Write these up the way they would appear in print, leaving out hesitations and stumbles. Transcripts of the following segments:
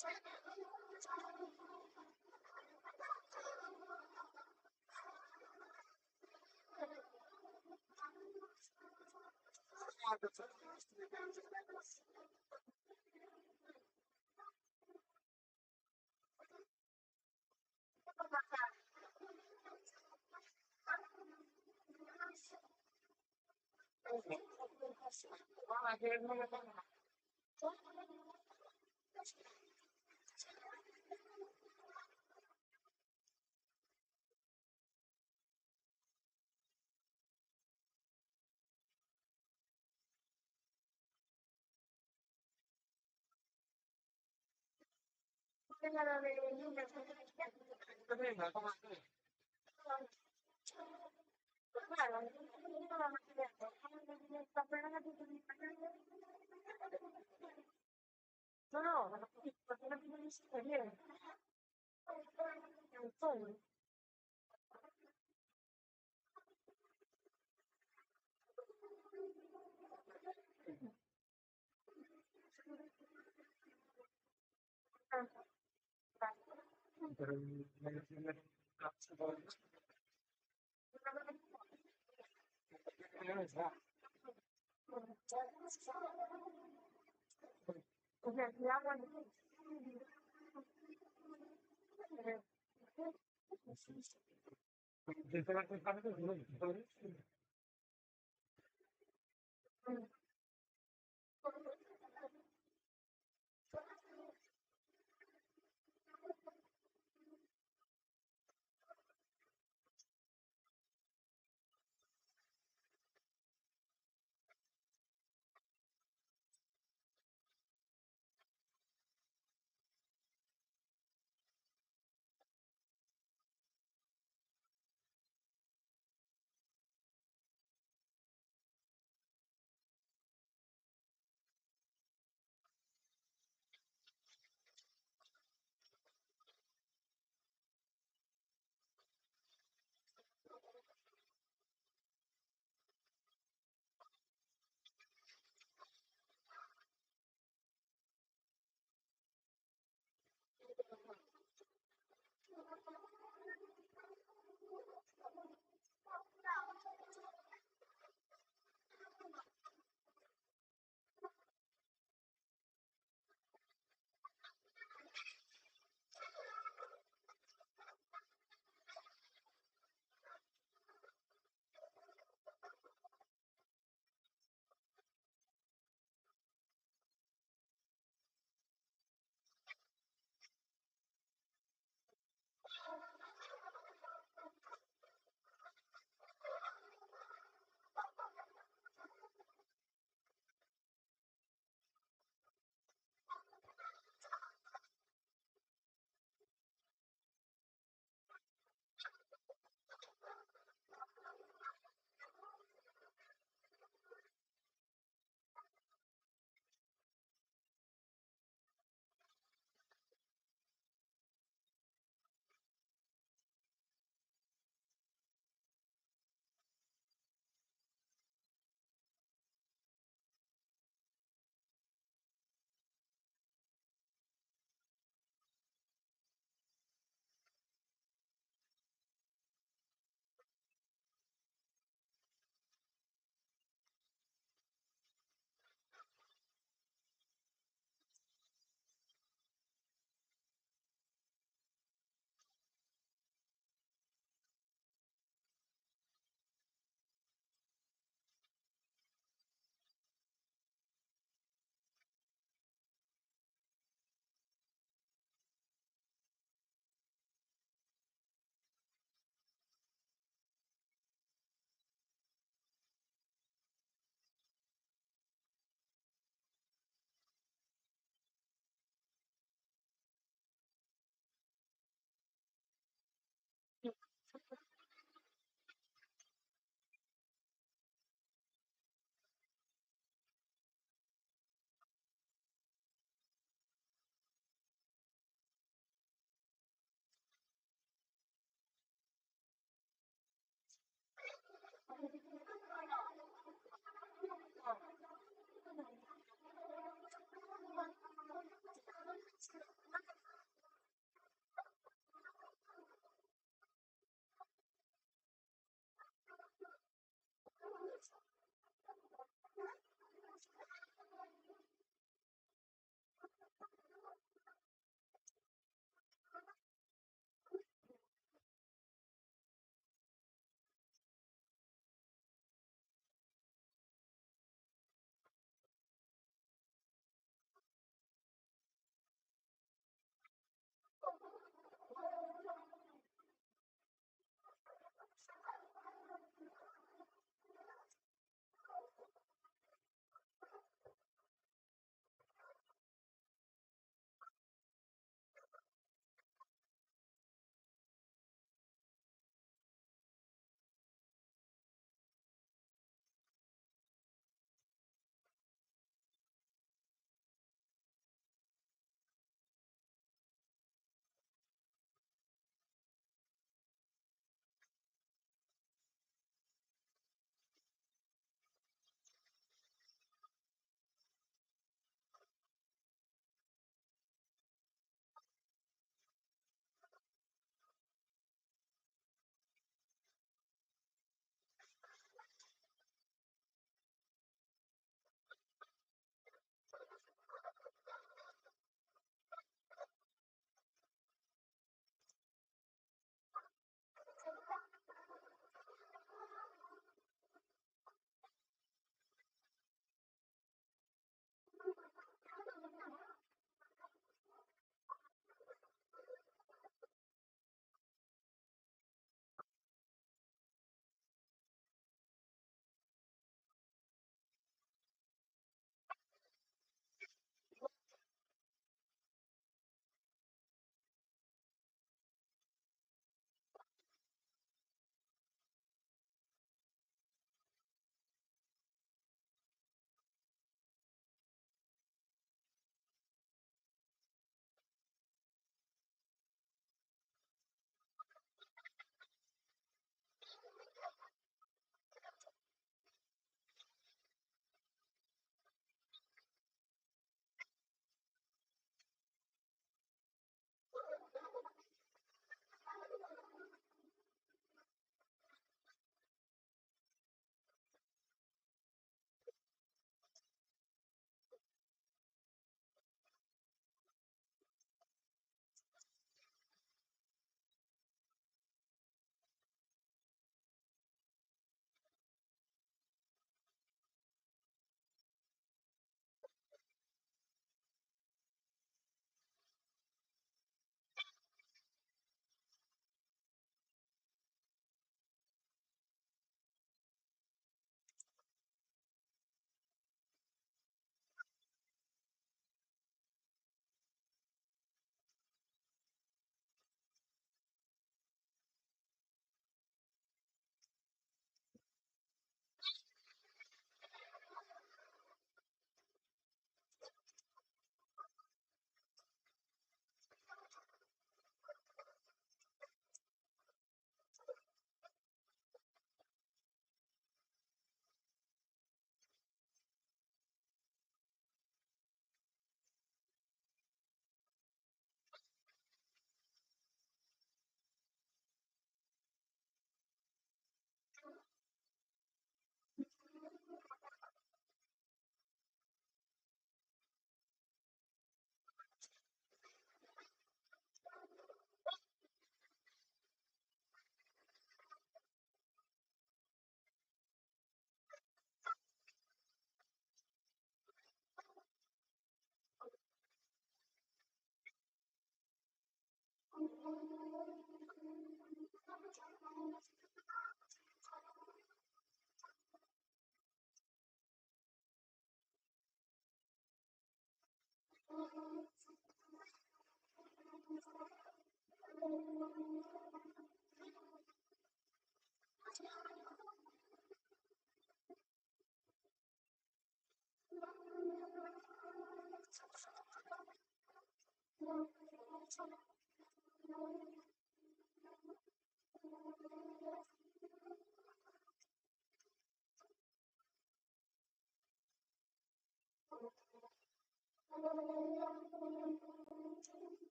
No, no, ma perché non ti devi sapere, è un sogno. Cos'è? L'acqua di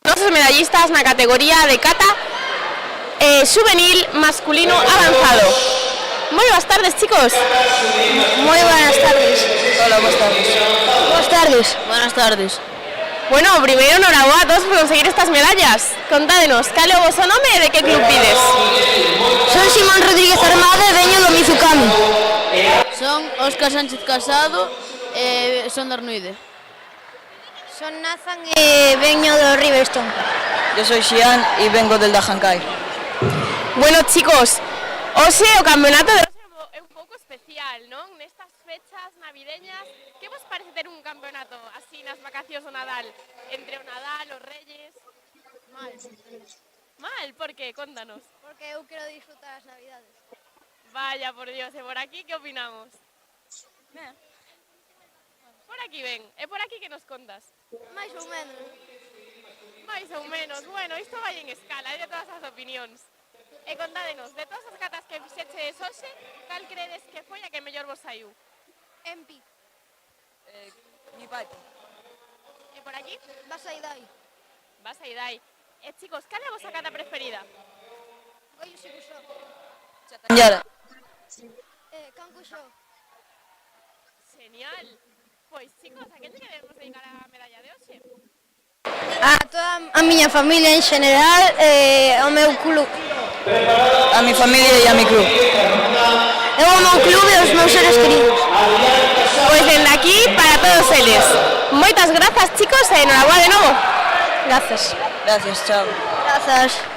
Nuestros medallistas en la categoría de kata juvenil masculino avanzado. Muy buenas tardes, chicos. Muy buenas tardes. Hola, buenas tardes. Buenas tardes. Buenas tardes. Bueno, primero enhorabuena a todos por conseguir estas medallas. Contádenos, ¿cal é o vosso nome e de que club pides? Son Simón Rodríguez Armada e veño do Mizukami. Son Óscar Sánchez Casado e son de Arnuide. Son Nathan e veño do Riverstone. Yo soy Xian y vengo del Dahankai. Bueno, chicos, hoxe o campeonato de é un pouco especial, non? Nestas fechas navideñas, que vos parece ter un campeonato así nas vacacións do Nadal? Entre o Nadal, os Reyes... Mal, Mal, por qué? Contanos. porque eu quero disfrutar as navidades. Vaya, por Dios, e por aquí que opinamos? Por aquí ven, e por aquí que nos contas? Mais ou menos. Mais ou menos, bueno, isto vai en escala, hai de todas as opinións. E contádenos, de todas as catas que fixeches hoxe, cal credes que foi a que mellor vos saiu? Empi, Mi pai. E por aquí? vas a Idai. Vas a Idai. E chicos, cal é a vosa cata preferida? Goyo Shikusho. Yara. Kankusho. Genial. Pois chicos, a que lle queremos dedicar a medalla de hoxe? A toda a miña familia en general e ao meu club. A mi familia y a mi club. Eu ao meu club e aos meus seres queridos. Pois dende aquí para todos eles. Moitas grazas, chicos, e enhorabuena de novo. Grazas. Gracias, chao. Grazas.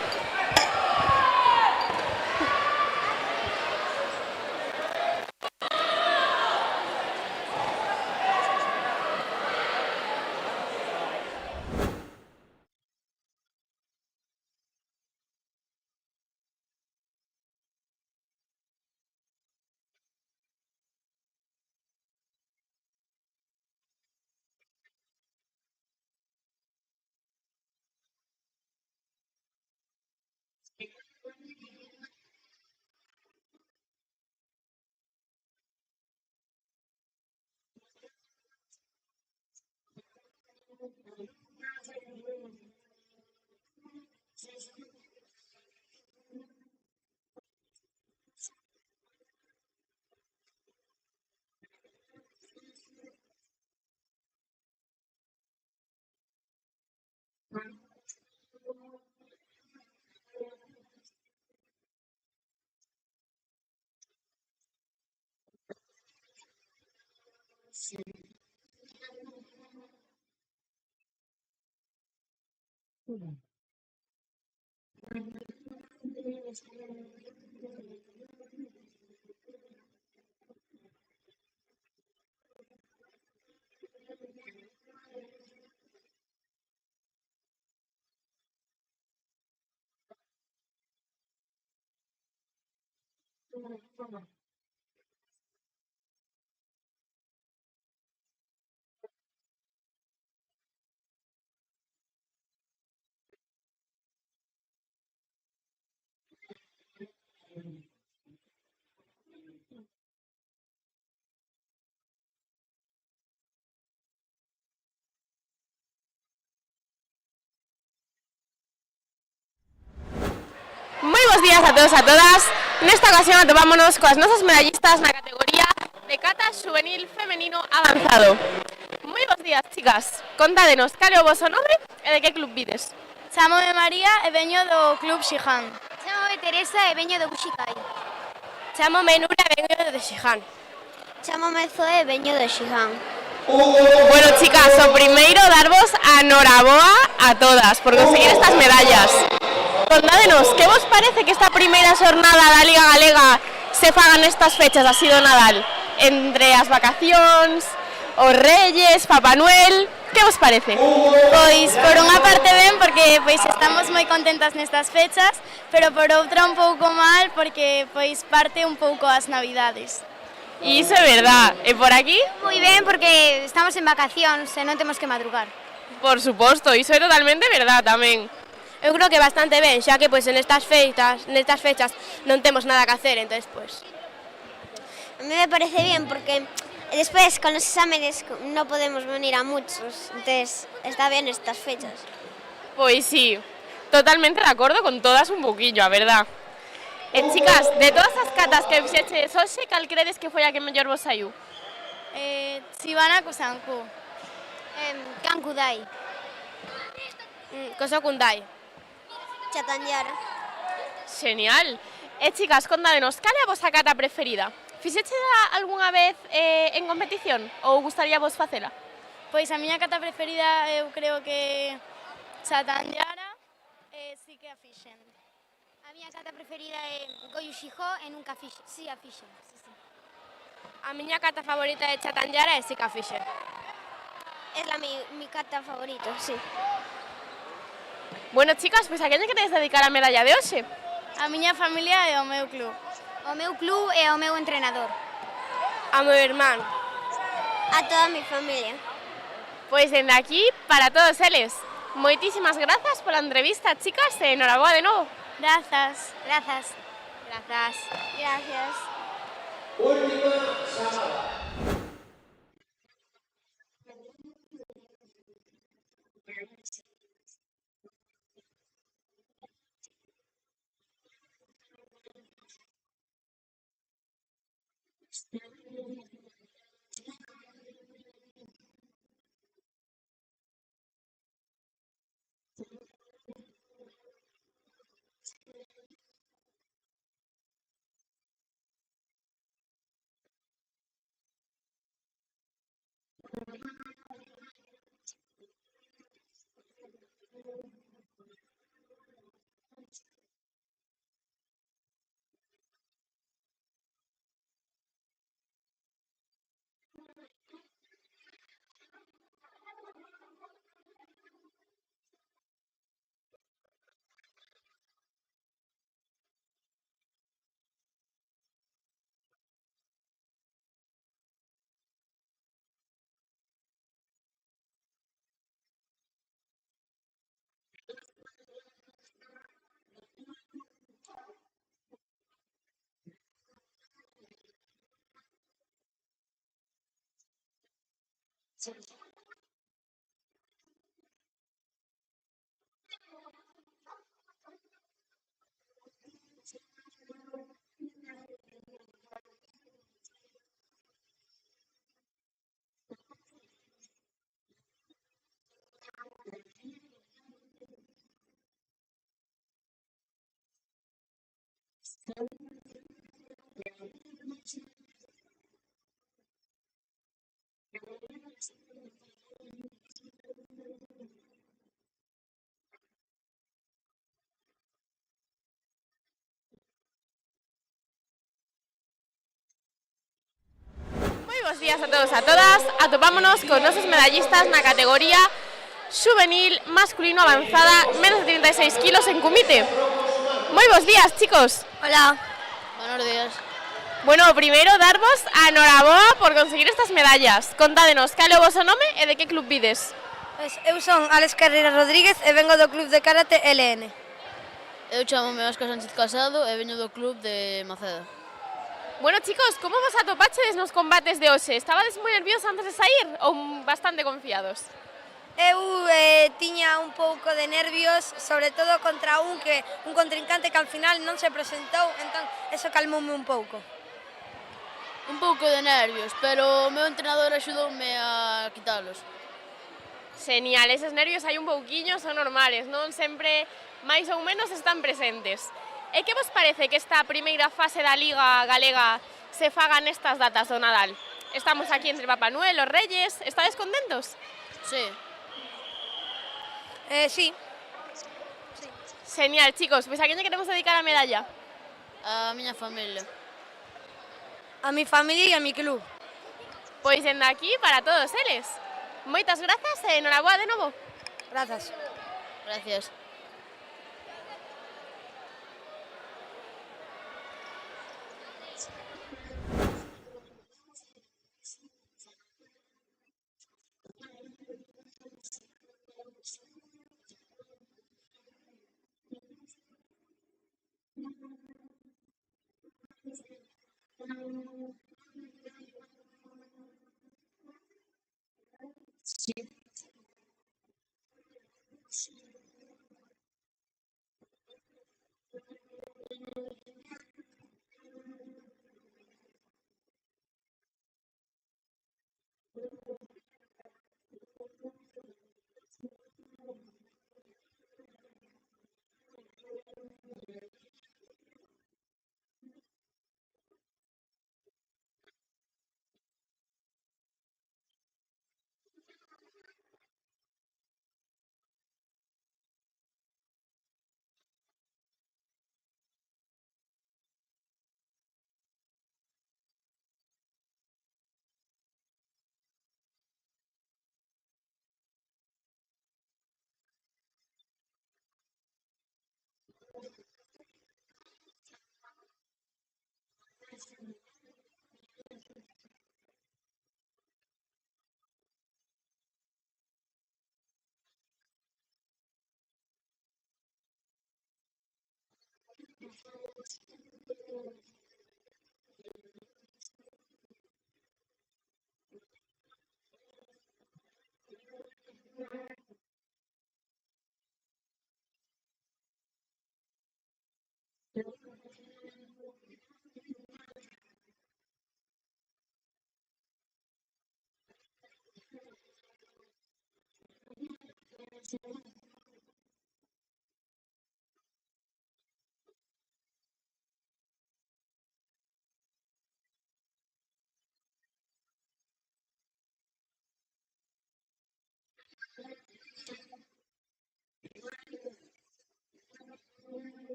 Moi bons días a todos e a todas. Nesta ocasión atopámonos coas nosas medallistas na categoría de cata xuvenil femenino avanzado. Moi bons días, chicas. Contádenos cal é o voso nome e de que club vides. Chámome María e veño do Club Xijan. Chámome Teresa e veño do Buxikai. Chámome Nura e veño do Xijan. Chámome Zoe e veño do Xijan. Bueno, chicas, o primeiro darvos a noraboa a todas por conseguir estas medallas. Contádenos, que vos parece que esta primeira xornada da Liga Galega se fagan estas fechas así do Nadal? Entre as vacacións, os Reyes, Papá Noel, que vos parece? Pois por unha parte ben porque pois estamos moi contentas nestas fechas, pero por outra un pouco mal porque pois parte un pouco as Navidades. E iso é verdad. E por aquí? Moi ben, porque estamos en vacacións e non temos que madrugar. Por suposto, iso é totalmente verdad tamén. Eu creo que bastante ben, xa que pois nestas fechas non temos nada que hacer, entonces pois. A mí me parece bien, porque despois con los exámenes no podemos venir a muchos, entonces está bien estas fechas. Pois sí, totalmente de acordo con todas un poquillo, a verdad. E chicas, de todas as catas que fixeches hoxe, cal credes que foi a que mellor vos saiu? Sivana Kusanku. Kankudai, Kosokundai. Chatanyara. Genial. E chicas, contádenos, cal é a vosa cata preferida? Fixeches algunha vez en competición ou gustaría vos facela? Pois a miña cata preferida eu creo que Chatanyara sí que a fixen. A miña cata preferida é Goju Shiho e nunca fixen. Sí, a fixen. Sí, sí. A miña cata favorita é Chatanyara e sí que a fixen. Es mi cata favorito, sí. Bueno, chicas, pois a quen lle queredes dedicar a medalla de hoxe? A miña familia e o meu club. O meu club e o meu entrenador. A meu irmán. A toda a mi familia. Pois dende aquí, para todos eles. Moitísimas grazas pola entrevista, chicas, e enhoraboa de novo. Grazas. Grazas. Grazas. Gracias. Moi bons días a todos e a todas. Atopámonos con nosos medallistas na categoría juvenil masculino avanzada, menos de 36 kilos en Kumite. Moi bons días, chicos. Hola. Buenos días. Bueno, primeiro darvos a enhoraboa por conseguir estas medallas. Contádenos, cal é o voso nome e de que club vides? Pois eu son Alex Carreira Rodríguez e vengo do club de karate LN. Eu chamo-me Óscar Sánchez Casado e veño do club de Maceda. Bueno, chicos, como vos atopachedes nos combates de hoxe? Estabades moi nerviosos antes de sair ou bastante confiados? Eu tiña un pouco de nervios, sobre todo contra un contrincante que al final non se presentou, entón eso calmoume un pouco. Un pouco de nervios, pero o meu entrenador axudoume a quitalos. Genial, eses nervios hai un pouquiño, son normales, non sempre máis ou menos están presentes. E que vos parece que esta primeira fase da Liga Galega se faga nestas datas do Nadal? Estamos aquí entre Papá Noel, os Reyes, estades contentos? Sí. Sí. Genial, chicos, pois a quen lle queremos dedicar a medalla? A miña familia. A mi familia e a mi club. Pois dende aquí para todos eles. Moitas grazas e enhoraboa de novo. Grazas. Gracias.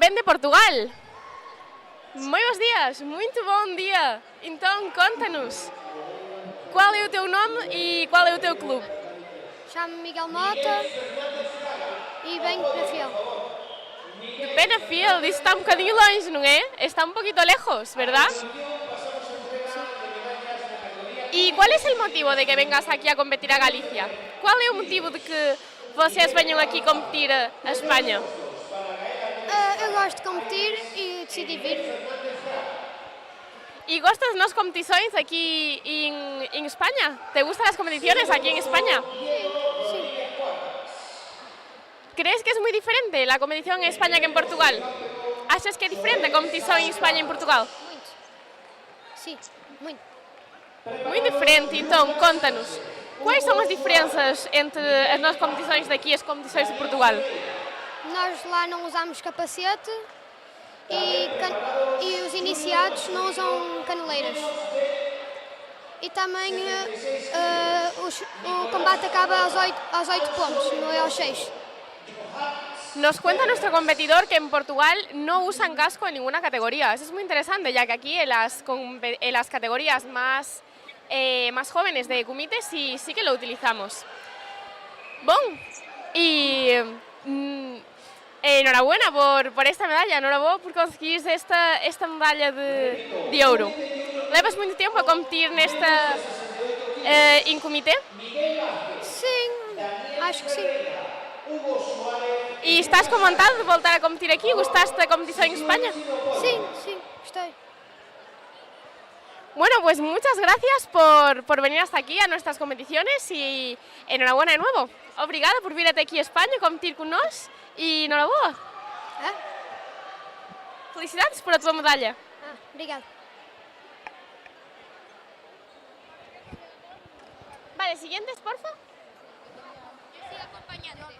Ven de Portugal. Moi bons días, muito bom dia. Então, conta-nos, qual é o teu nome e qual é o teu clube? Chamo-me Miguel Mota e venho de Penafiel. De Penafiel, isso está um bocadinho longe, não é? Está um pouquinho lejos, verdade? E qual é o motivo de que vengas aqui a competir a Galicia? Qual é o motivo de que vocês venham aqui competir a Espanha? Eu gosto de competir e decidi vir. E gostas das competições aqui em Espanha? ¿Te gustan las competiciones aquí en España? Sí. ¿Crees que es muy diferente la competición en España que en Portugal? ¿Achas que é diferente a competição em Espanha e em Portugal? Muito. Sim, muito. Muito diferente, então conta-nos. Quais são as diferenças entre as nossas competições daqui e as competições de Portugal? Nós lá não usamos capacete e os iniciados não usam caneleiras. E também o combate acaba aos 8 pontos, não é aos 6. Nos cuenta nuestro competidor que en Portugal no usan casco en ninguna categoría. Eso es muy interesante, ya que aquí en las categorías más jóvenes de Kumite sí que lo utilizamos. Bon, y enhorabuena por esta medalla, enhorabuena por conseguir esta medalla de oro. ¿Levas muito tempo a competir em Kumite? Sim, acho que sim. ¿Y estás contento de voltar a competir aquí? ¿Gustaste la competición en España? Sim, gostei. Bueno, pues muchas gracias por venir hasta aquí a nuestras competiciones y enhorabuena de nuevo. Obrigada por vir até aquí a España a competir con nós y enhorabuena. Felicidades por a tua medalla. Obrigada. Vale, siguientes, porfa. Yo sigo acompañándote.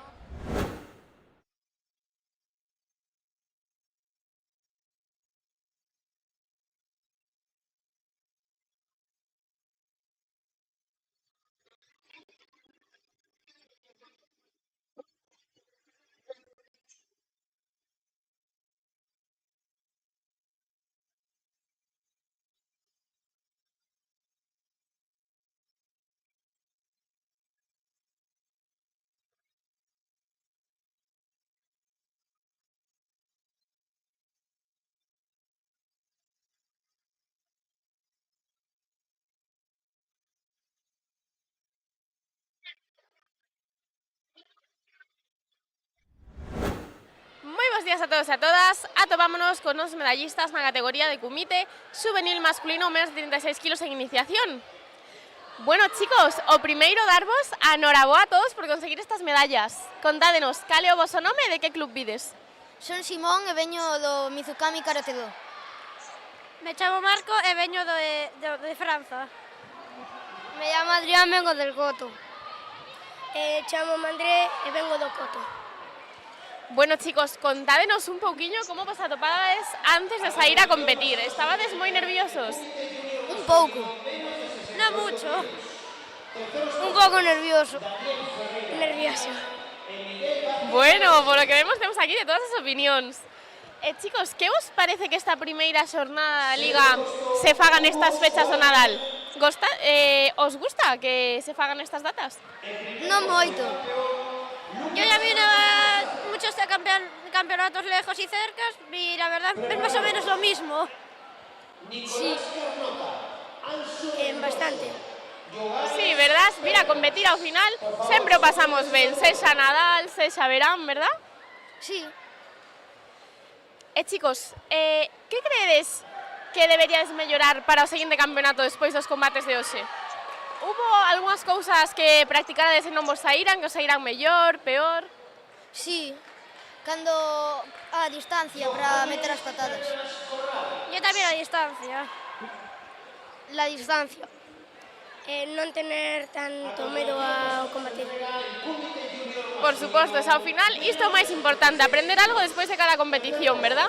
Muy buenos días a todos y a todas. Atopámonos con los medallistas en la categoría de Kumite juvenil masculino menos de 36 kilos en iniciación. Bueno, chicos, o primeiro darvos a enhoraboa a todos por conseguir estas medallas. Contádenos, cal é o voso nome e de que club vides? Son Simón e veño do Mizukami Karate Do. Me chamo Marco e veño de Franza. Me llamo Adrián, vengo del Goto. Chamo André e vengo do Coto. Bueno, chicos, contádenos un pouquiño como vos atopades antes de sair a competir. Estabades moi nerviosos? Un pouco. No mucho. Un pouco nervioso. Nervioso. Bueno, por lo que vemos temos aquí de todas as opinións. Chicos, que vos parece que esta primeira xornada da Liga se fagan estas fechas do Nadal? Os gusta que se fagan estas datas? Non moito. Yo ya vi muchos campeonatos lejos y cercas y la verdad es más o menos lo mismo. Sí. Bastante. Sí, verdad? Mira, competir ao final sempre o pasamos ben, sexa Nadal, sexa verán, verdad? Sí. Chicos, que creedes que deberíades mellorar para o seguinte campeonato despois dos combates de hoxe? Hubo algunhas cousas que practicarades e non vos saíran, que os saíran mellor, peor? Sí. Cando a distancia para meter as patadas. Yo también a distancia. La distancia. Non tener tanto medo ao combatir. Por suposto, ao final isto é o máis importante, aprender algo despois de cada competición, verdad?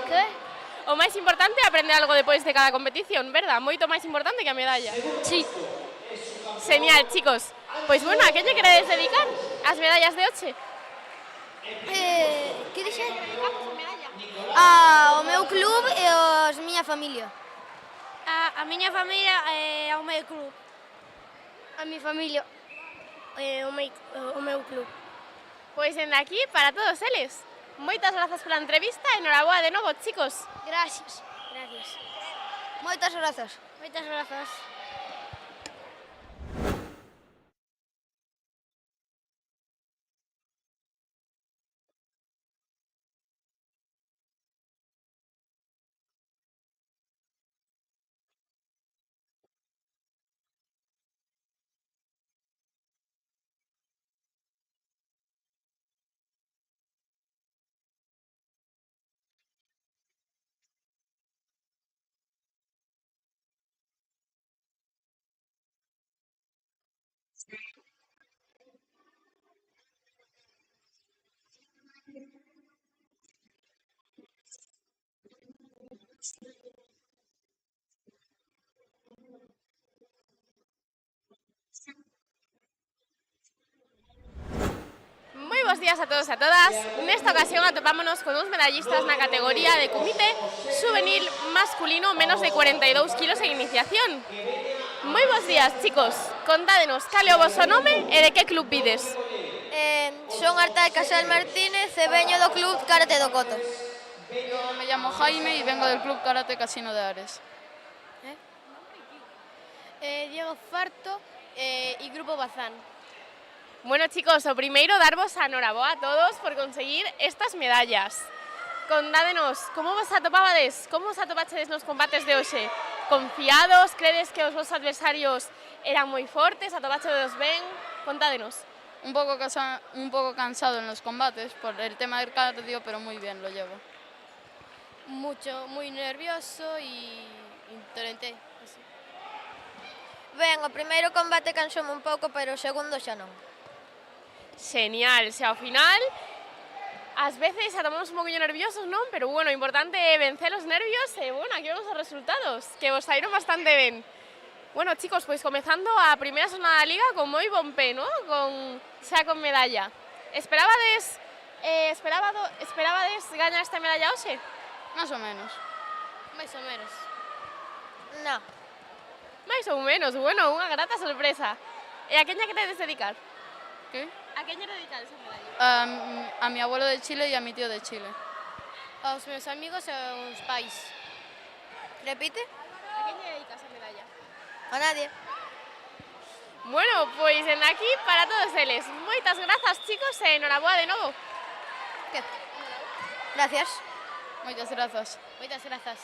Que? O máis importante é aprender algo depois de cada competición, verdad? Moito máis importante que a medalla. Sí. Genial, chicos. Pois bueno, a que lle queredes dedicar as medallas de hoxe? Que dixe? Ao meu club e a miña familia. A miña familia e ao meu club. A mi familia. O meu club. Pois dende aquí para todos eles. Moitas grazas pola entrevista e enhoraboa de novo, chicos. Gracias. Gracias. Moitas grazas. Moitas grazas. Moi bons días a todos e a todas. Nesta ocasión atopámonos con uns medallistas na categoría de comité juvenil masculino menos de 42 kilos en iniciación. Moi bons días, chicos. Contádenos cal é o vosso nome e de que club vides. Son Arta Casal Martínez e veño do club Karate do Coto. Yo me llamo Jaime y vengo del Club Karate Casino de Ares. Diego Farto y Grupo Bazán. Bueno, chicos, o primeiro darvos a noraboa a todos por conseguir estas medallas. Contádenos, como vos atopabades? Como vos atopachedes nos combates de hoxe? Confiados? Credes que os vosos adversarios eran moi fortes? Atopáchedes ben? Contádenos. Un poco cansado en los combates por el tema del cardio, pero muy bien lo llevo. Muy nervioso y intenté. Ben, o primeiro combate cansoume un pouco, pero o segundo xa non. Genial, se ao final ás veces atopamos un poquinho nerviosos, non? Pero bueno, o importante é vencer os nervios e bueno, aquí vemos os resultados, que vos saíron bastante ben. Bueno, chicos, pois comezando a primeira xornada da Liga con moi bon pé, non? Xa con medalla. Esperabades gañar esta medalla hoxe? Más o menos. Más o menos. Non. Mais ou menos, bueno, unha grata sorpresa. E a queña que tedes dedicar? ¿Qué? A queña dedicades esa medalla? A mi abuelo de Chile y a mi tío de Chile. Aos meus amigos e aos pais. Repite? A queña dedicas a medalla? A nadie. Bueno, pois en aquí para todos eles. Moitas grazas, chicos, e enhoraboa de novo. Que? Gracias. Muchas gracias. Moitas grazas.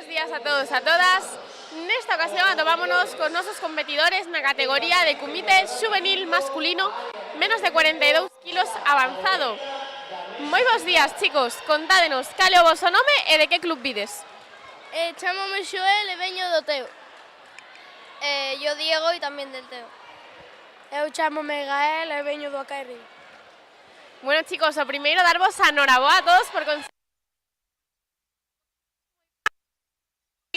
Días a todos e a todas. Nesta ocasión atopámonos con nosos competidores na categoría de comité juvenil masculino menos de 42 kilos avanzado. Moi bons días, chicos. Contádenos cal é o voso nome e de que club vides. Chámome Xoel e veño do Teo. Yo Diego e tamén del Teo. Eu chámome Gael e veño do Acairri. Bueno, chicos, o primeiro darvos a noraboa a todos por conseguir,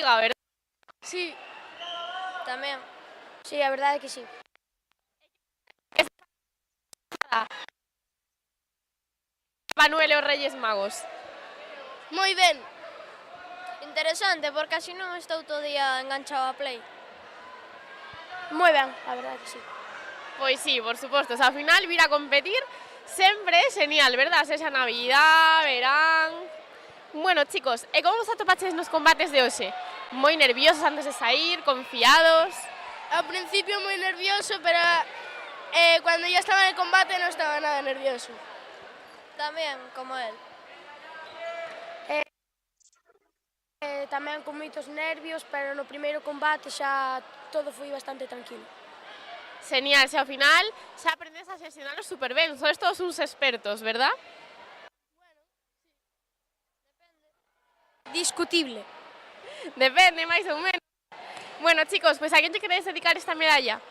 ¿verdad? Sí. Tamén. Sí, a verdade é que sí. Manuel e os Reyes Magos. Moi ben. Interesante, porque así non estou todo o día enganchado a Play. Moi ben, a verdade que sí. Pois sí, por suposto. O sea, ao final vir a competir sempre é genial, verdad? Sexa Navidad, verán... Bueno, chicos, e como vos atopaches nos combates de hoxe? Moi nerviosos antes de sair, confiados? Al principio muy nervioso, pero cuando ya estaba en el combate no estaba nada nervioso. Tamén, como él. Tamén con moitos nervios, pero no primeiro combate xa todo foi bastante tranquilo. Genial, se ao final xa aprendes a xestionalos super ben, sois todos uns expertos, verdad? Discutible. Depende, máis ou menos. Bueno, chicos, pois a quen lle queredes dedicar esta medalla?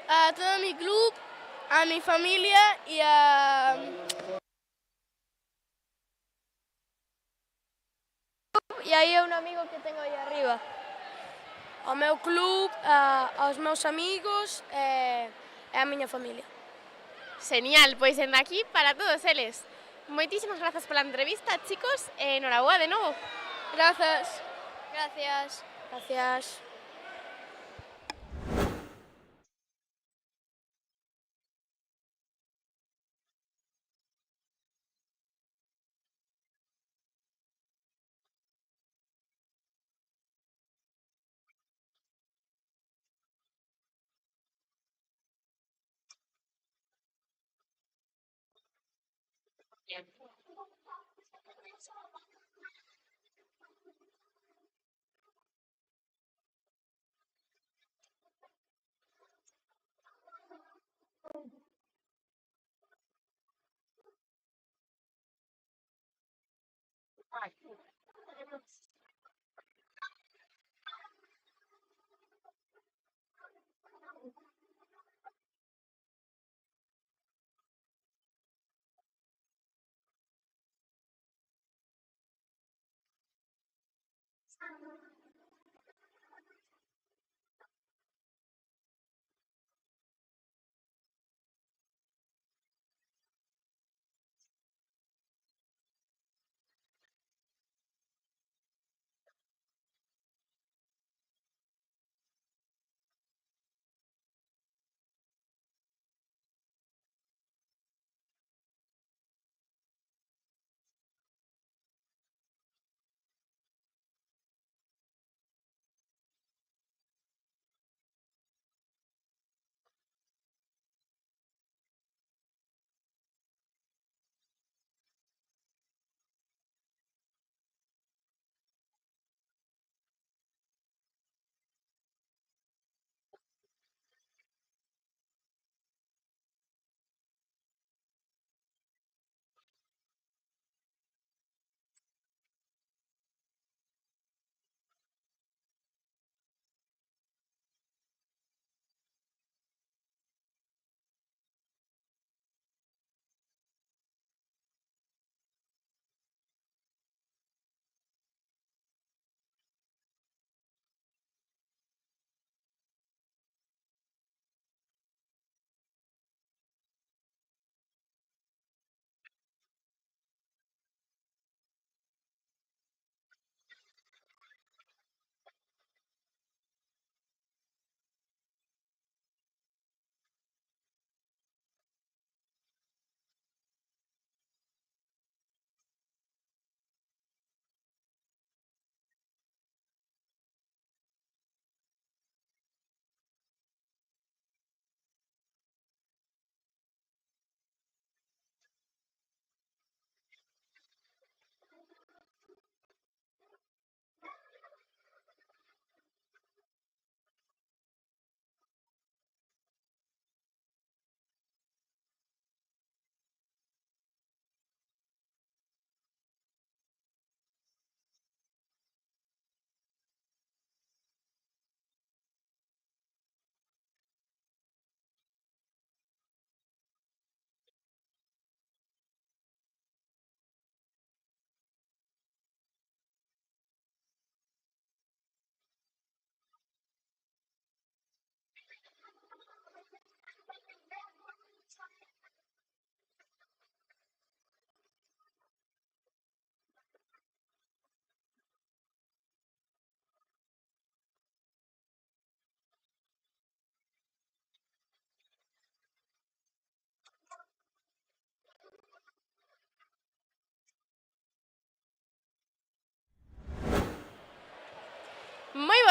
A todo mi club, a mi familia y a... E aí é un amigo que tengo aí arriba. ao meu club, aos meus amigos e a miña familia. Genial, pois dende aquí para todos eles. Moitísimas grazas pola entrevista, chicos, e enhoraboa de novo. Grazas. Gracias. Gracias.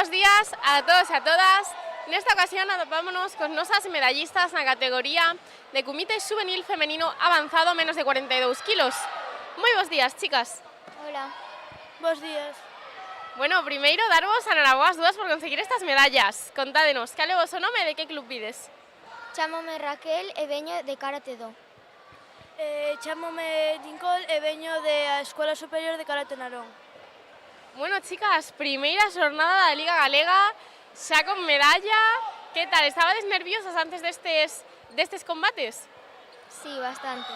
buenos días a todos e a todas. Nesta ocasión atopámonos con nosas medallistas na categoría de comité juvenil femenino avanzado menos de 42 kilos. Moi bons días, chicas. Hola. Bos días. Bueno, primeiro darvos a enhoraboas dúas por conseguir estas medallas. Contádenos, cal é o vosso nome e de que club vides? Chámome Raquel e veño de Karate Do. Chámome Nicole e veño da Escola Superior de Karate Narón. Bueno, chicas, primeira xornada da Liga Galega, xa con medalla. Que tal, estabades nerviosas antes destes combates? Sí, bastante.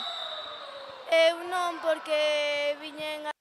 Eu non, porque viñen a...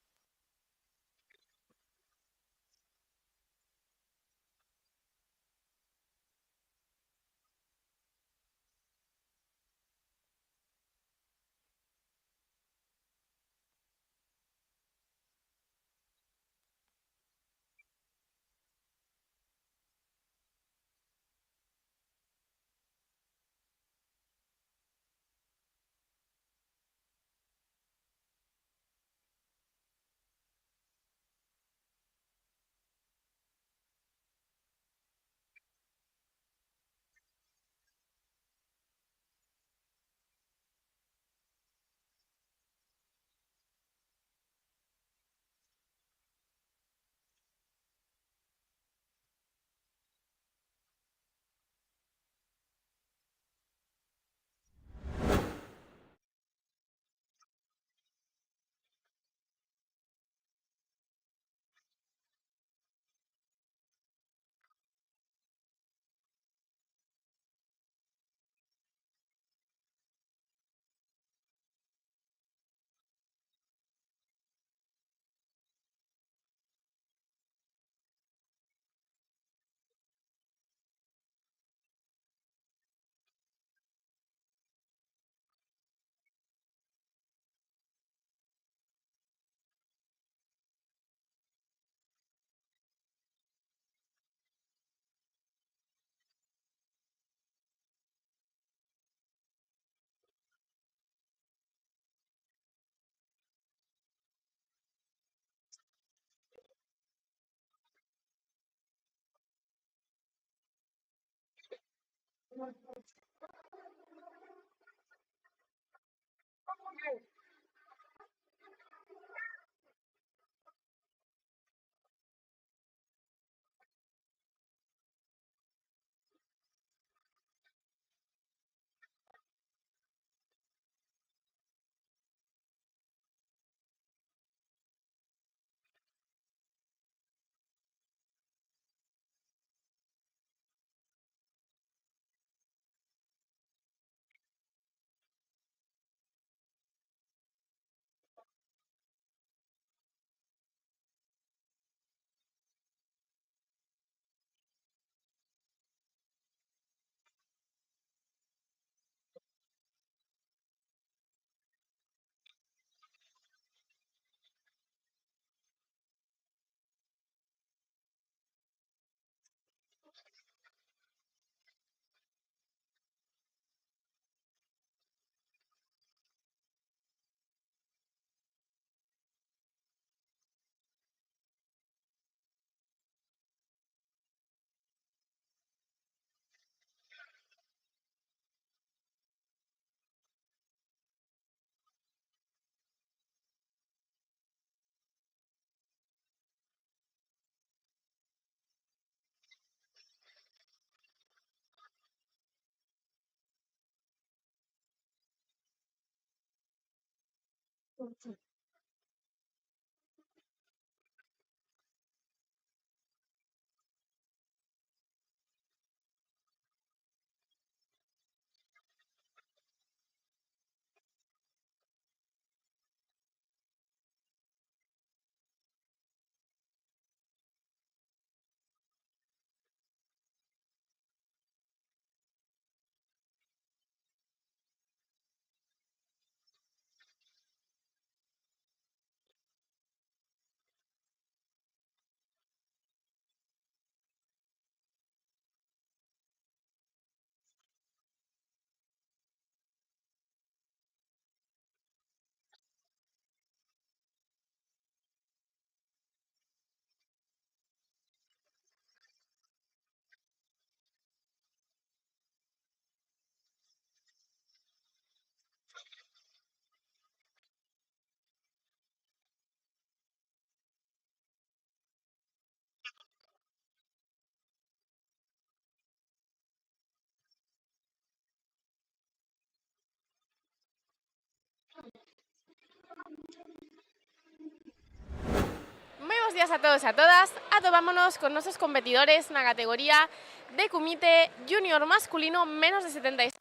buenos días a todos e a todas. Atopámonos con nosos competidores na categoría de Kumite Junior masculino menos de 76.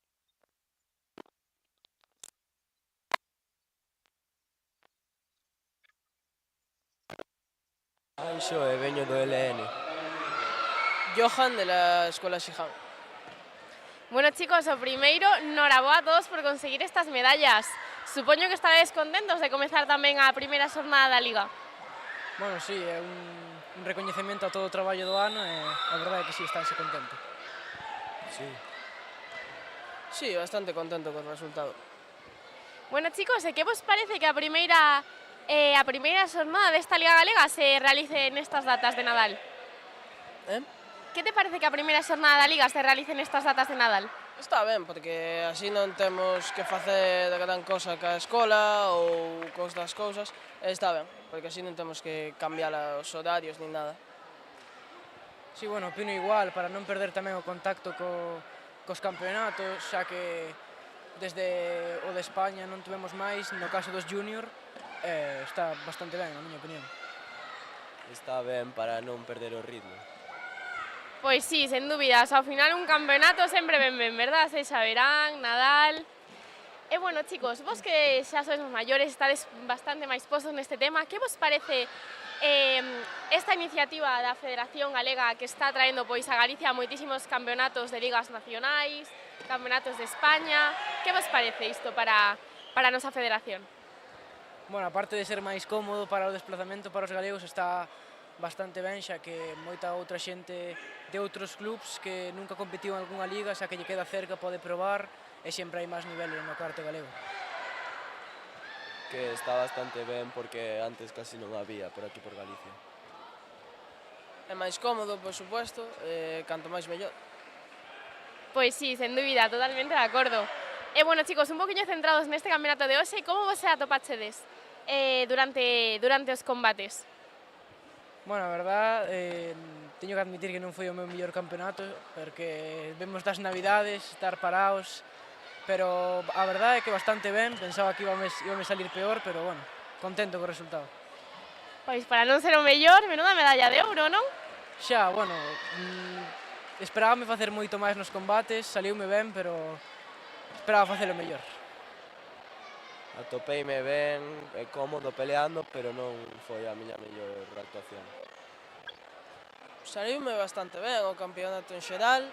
Anxo e veño do LN. Johan de la Escuela Shihan. Bueno, chicos, o primeiro, noraboa a todos por conseguir estas medallas. Supoño que estáis contentos de comezar tamén a primeira xornada da Liga. Bueno, sí, é un recoñecemento a todo o traballo do ano e a verdade é que sí, estáse contento. Sí. Sí, bastante contento co resultado. Bueno, chicos, e que vos parece que a primeira xornada desta Liga Galega se realice nestas datas de Nadal? Que te parece que a primeira xornada da Liga se realice nestas datas de Nadal? Está ben, porque así non temos que facer gran cosa ca escola ou das cousas, e está ben, porque así non temos que cambiar os horarios nin nada. Sí, bueno, opino igual, para non perder tamén o contacto cos campeonatos, xa que desde o de España non tivemos máis, no caso dos junior, está bastante ben, na miña opinión. Está ben para non perder o ritmo. Pois sí, sen dúbidas, ao final un campeonato sempre ben, verdad? Sexa verán, Nadal... E bueno, chicos, vos que xa sois os maiores, estades bastante máis postos neste tema, que vos parece esta iniciativa da Federación Galega que está traendo pois a Galicia moitísimos campeonatos de ligas nacionais, campeonatos de España? Que vos parece isto para a nosa federación? Bueno, aparte de ser máis cómodo para o desplazamento para os galegos, está bastante ben, xa que moita outra xente de outros clubs que nunca competiu en algunha liga, xa que lle queda cerca, pode probar e sempre hai máis niveles no karte galego. Que está bastante ben porque antes casi non había por aquí por Galicia. É máis cómodo, por suposto, canto máis mellor. Pois sí, sen dúbida, totalmente de acordo. E bueno, chicos, un poquinho centrados neste campeonato de hoxe, como vos se atopachedes durante os combates? Bueno, a verdad, teño que admitir que non foi o meu mellor campeonato, porque vemos das navidades, estar parados, pero a verdade é que bastante ben, pensaba que íbame salir peor, pero bueno, contento co resultado. Pois para non ser o mellor, menuda medalla de ouro, non? Xa, bueno, esperábame facer moito máis nos combates, saliume ben, pero esperaba facelo mellor. Atopeime ben, cómodo peleando, pero non foi a miña mellor actuación. Saliume bastante ben o campeonato en xeral,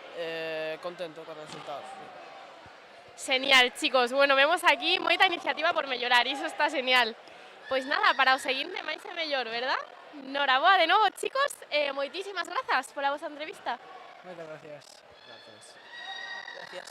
contento co resultado. Genial, chicos. Bueno, vemos aquí moita iniciativa por mellorar, iso está genial. Pois nada, para o seguinte máis e mellor, verdad? Noraboa de novo, chicos, moitísimas grazas pola vosa entrevista. Moitas gracias. Gracias.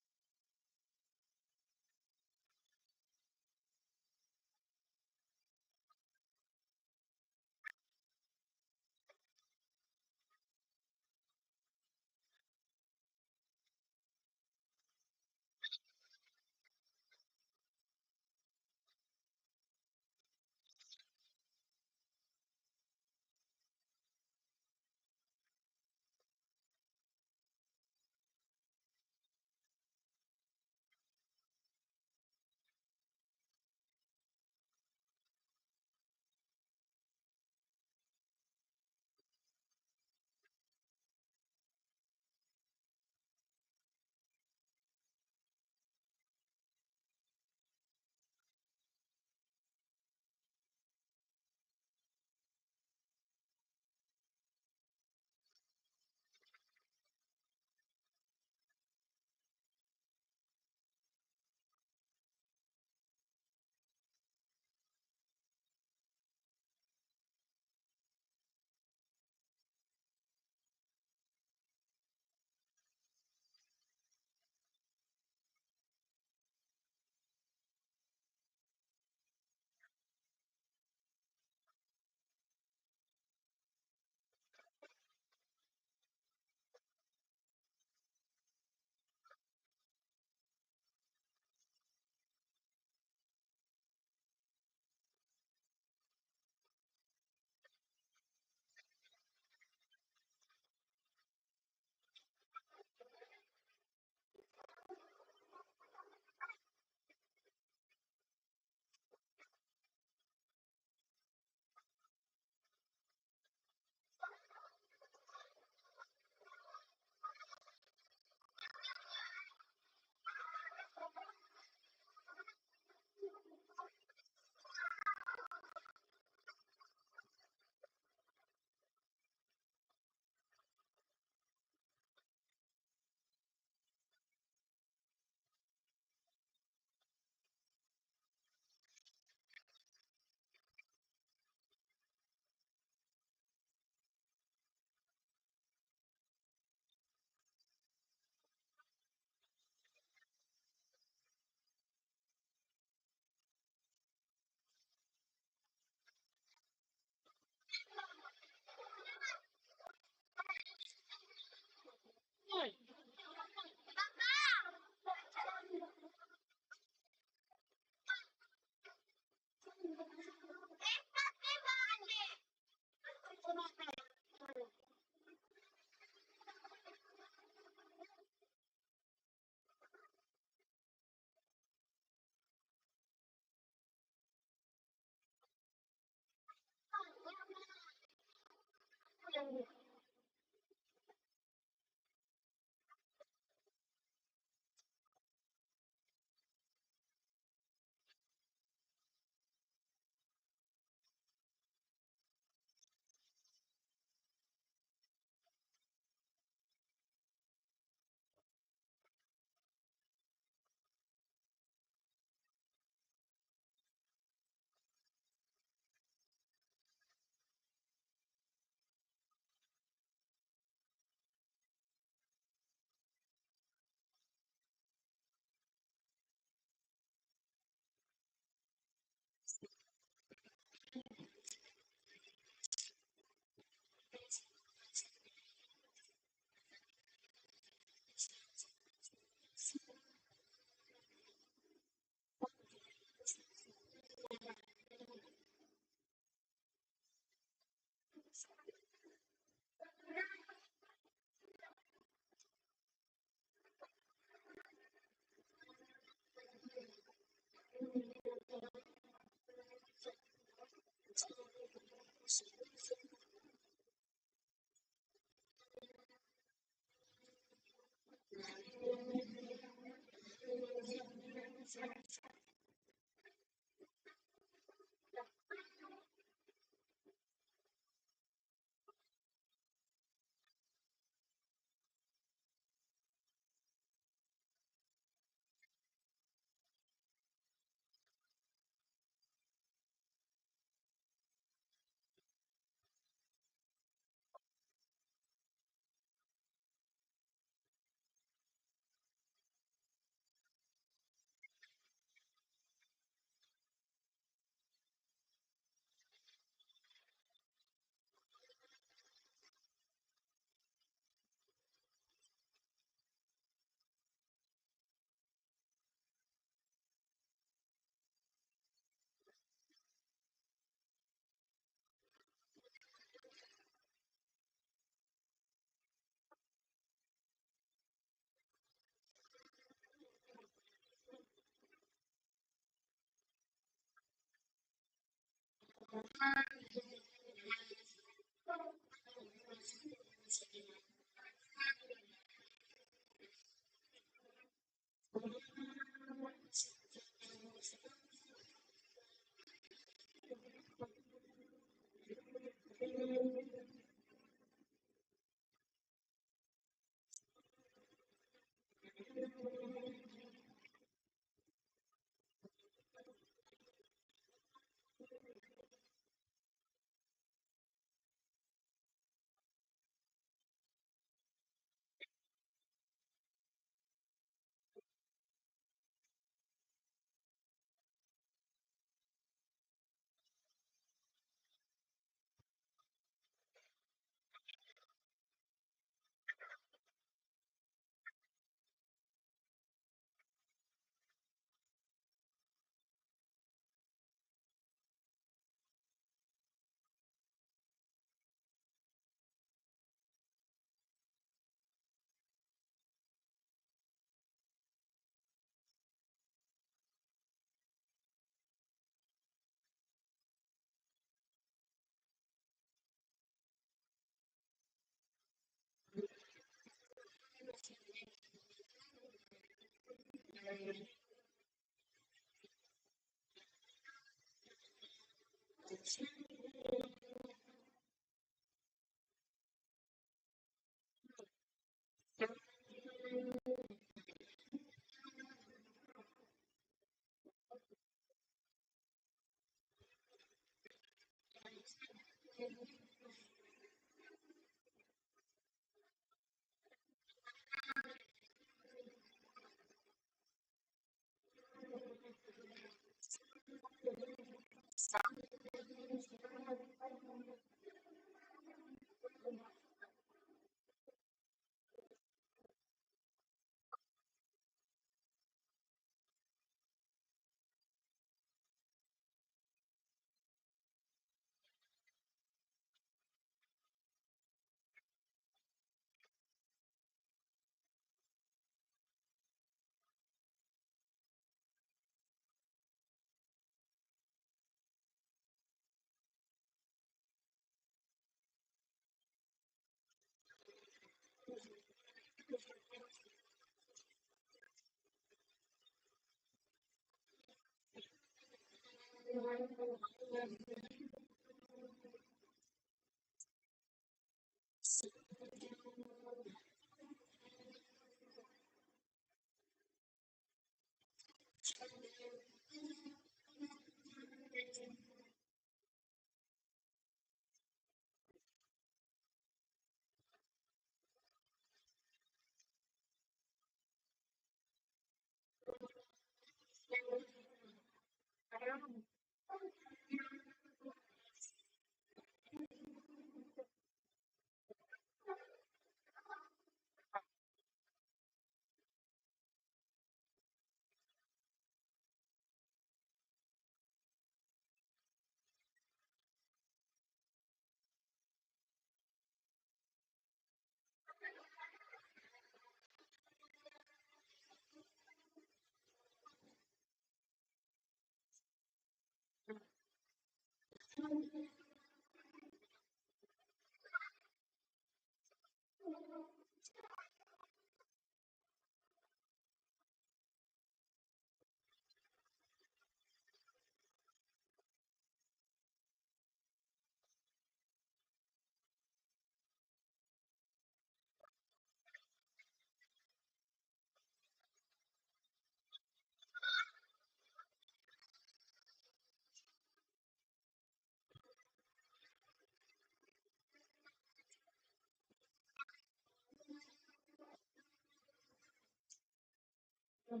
De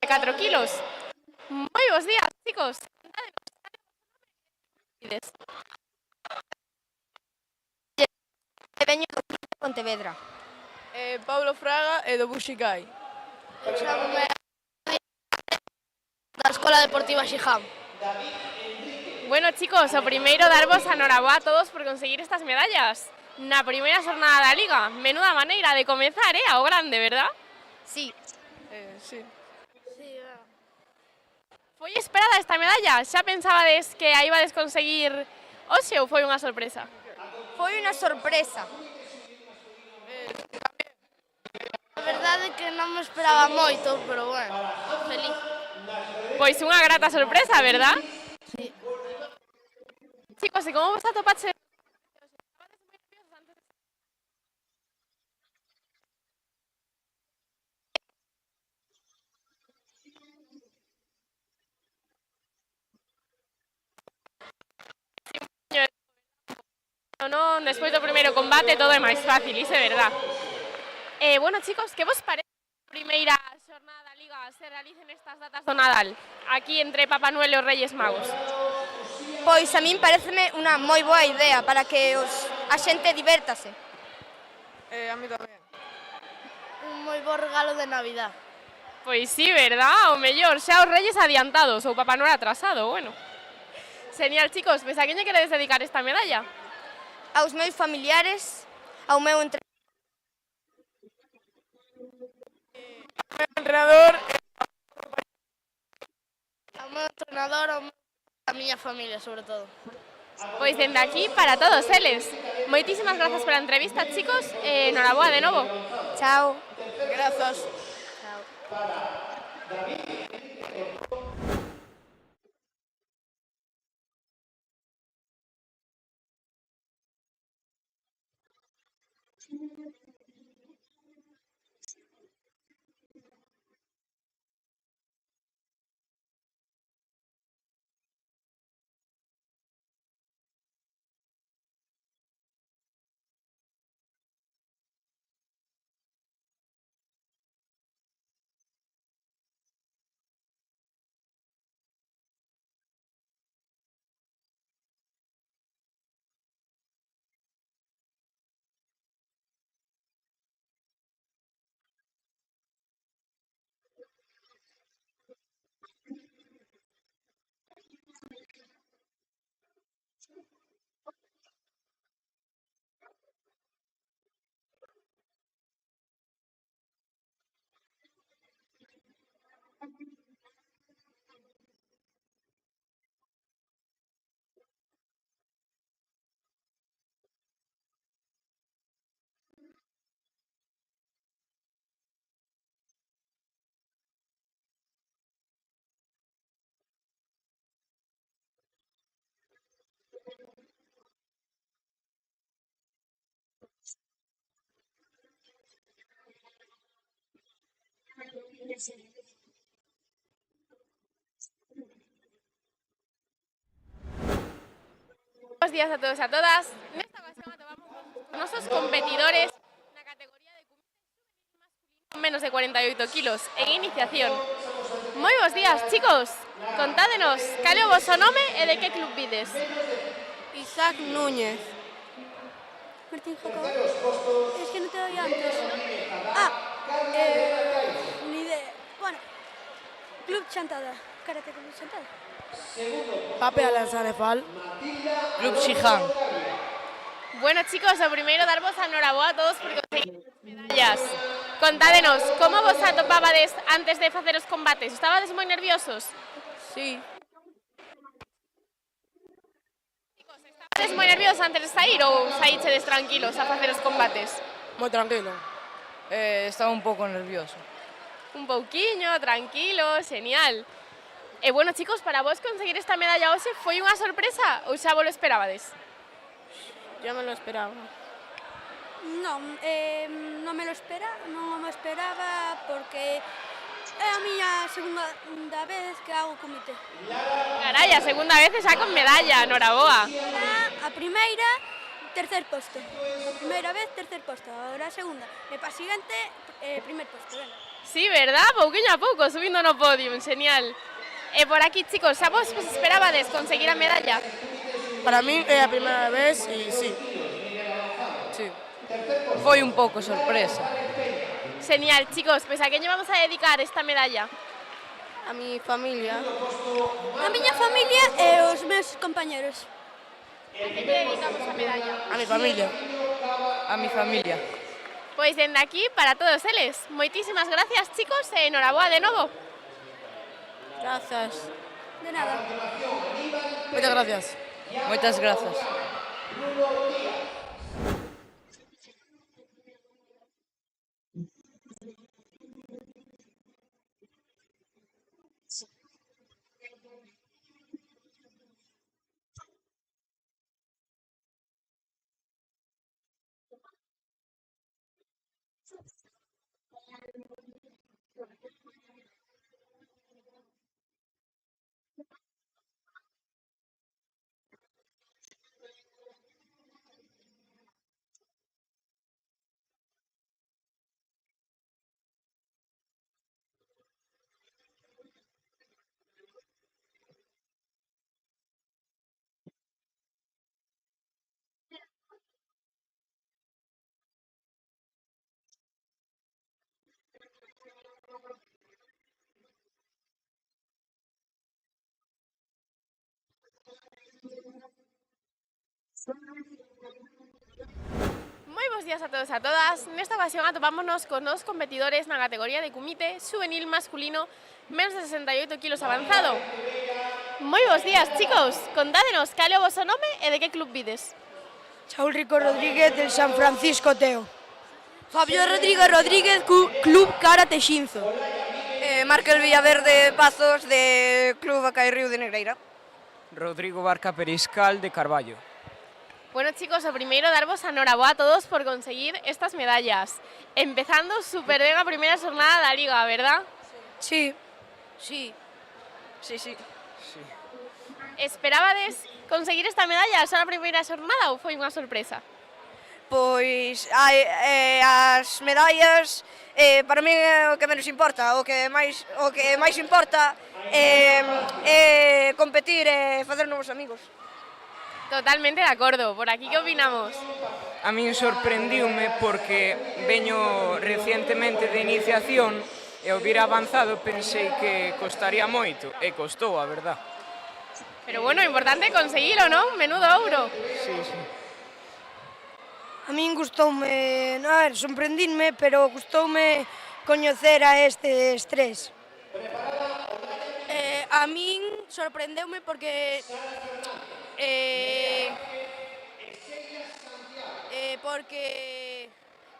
4 kilos. Moi bons días, chicos. Veño do Pontevedra. Pablo Fraga e do Buxikai. Da Escola Deportiva Xiján. Bueno, chicos, o primeiro darvos a noraboa a todos por conseguir estas medallas. Na primeira xornada da Liga. Menuda maneira de comezar, ao grande, verdad? Sí. Sí. Foi esperada esta medalla? Xa pensabades que a ibades conseguir hoxe ou foi unha sorpresa? Foi unha sorpresa. A verdade é que non me esperaba moito, pero bueno, feliz. Pois unha grata sorpresa, verdad? Sí. Chicos, e como vos atopache? Non, despois do primeiro combate todo é máis fácil, iso é verdad. Bueno, chicos, que vos parece a primeira xornada da Liga se realicen estas datas do Nadal, aquí entre Papá Noel e os Reyes Magos? Pois a min pareceme unha moi boa idea para que a xente divértase. A mí tamén. Un moi bo regalo de Navidad. Pois sí, verdad? O mellor, xa os Reyes adiantados ou Papá Noel atrasado, bueno. Genial, chicos, pois a quen lle queredes dedicar esta medalla? Aos meus familiares, ao meu entrenador. Ao meu entrenador, a miña familia, sobre todo. Pois dende aquí para todos eles. Moitísimas grazas pola entrevista, chicos, e noraboa de novo. Chao. Grazas. Bos días a todos e a todas. Nesta ocasión atopamos os nosos competidores na categoría de con menos de 48 kilos en iniciación. Moi bons días, chicos. Contádenos, cal é o voso nome e de que club vides? Isaac Núñez. Martín Jacob. Es que no te doy antes. Ni idea. Bueno, Club Chantada. Karate Club Chantada. Pape Alanzanefal. Club Xiján. Bueno, chicos, o primeiro darvos a noraboa a todos por conseguir as medallas. Contádenos, como vos atopabades antes de facer os combates? Estabades moi nerviosos? Sí. Estabades moi nerviosos antes de sair ou saíchedes tranquilos a facer os combates? Moi tranquilo. Estaba un pouco nervioso. Un pouquiño, tranquilo, genial. E bueno, chicos, para vos conseguir esta medalla hoxe foi unha sorpresa ou xa vos lo esperabades? Ya me lo esperaba. Non, non me lo esperaba porque é a miña segunda vez que hago comité. Carai, a segunda vez xa con medalla, noraboa. A primeira, tercer posto. A primeira vez, tercer posto. Agora a segunda. E para a seguinte, primer posto. Venga. Sí, verdad? Pouquiño a pouco, subindo no podium, genial. E por aquí, chicos, xa vos esperabades conseguir a medalla? Para min é a primeira vez e sí. Sí. Foi un pouco sorpresa. Genial, chicos, pois a quen lle vamos a dedicar esta medalla? A mi familia. A miña familia e os meus compañeros. A quen lle dedicamos a medalla? A mi familia. A mi familia. Pois dende aquí, para todos eles, moitísimas gracias, chicos, e enhoraboa de novo. Grazas. De nada. Moitas gracias. Moitas grazas. Moi bons días a todos e a todas. Nesta ocasión atopámonos con dos competidores na categoría de kumite juvenil masculino menos de 68 kilos avanzado. Moi bons días, chicos. Contádenos cal é o vosso nome e de que club vides. Saúl Rico Rodríguez del San Francisco Teo. Fabio Rodrigo Rodríguez, Club Karate Shinzo. Markel Villaverde Pazos, de Club Acairriu de Negreira. Rodrigo Barca Periscal, de Carballo. Bueno, chicos, o primeiro darvos a noraboa a todos por conseguir estas medallas. Empezando super ben a primeira xornada da Liga, verdad? Sí. Sí. Sí, sí. Esperabades conseguir esta medalla xa na primeira xornada ou foi unha sorpresa? Pois as medallas para min é o que menos importa, o que máis importa é competir e facer novos amigos. Totalmente de acordo. Por aquí, que opinamos? A min sorprendiume porque veño recientemente de iniciación e ao vir avanzado pensei que costaría moito, e costou, a verdad. Pero bueno, importante conseguilo, non? Menudo ouro. Sí, sí. A min gustoume, sorprendinme, pero gustoume coñecer a estes tres. A min sorprendeume porque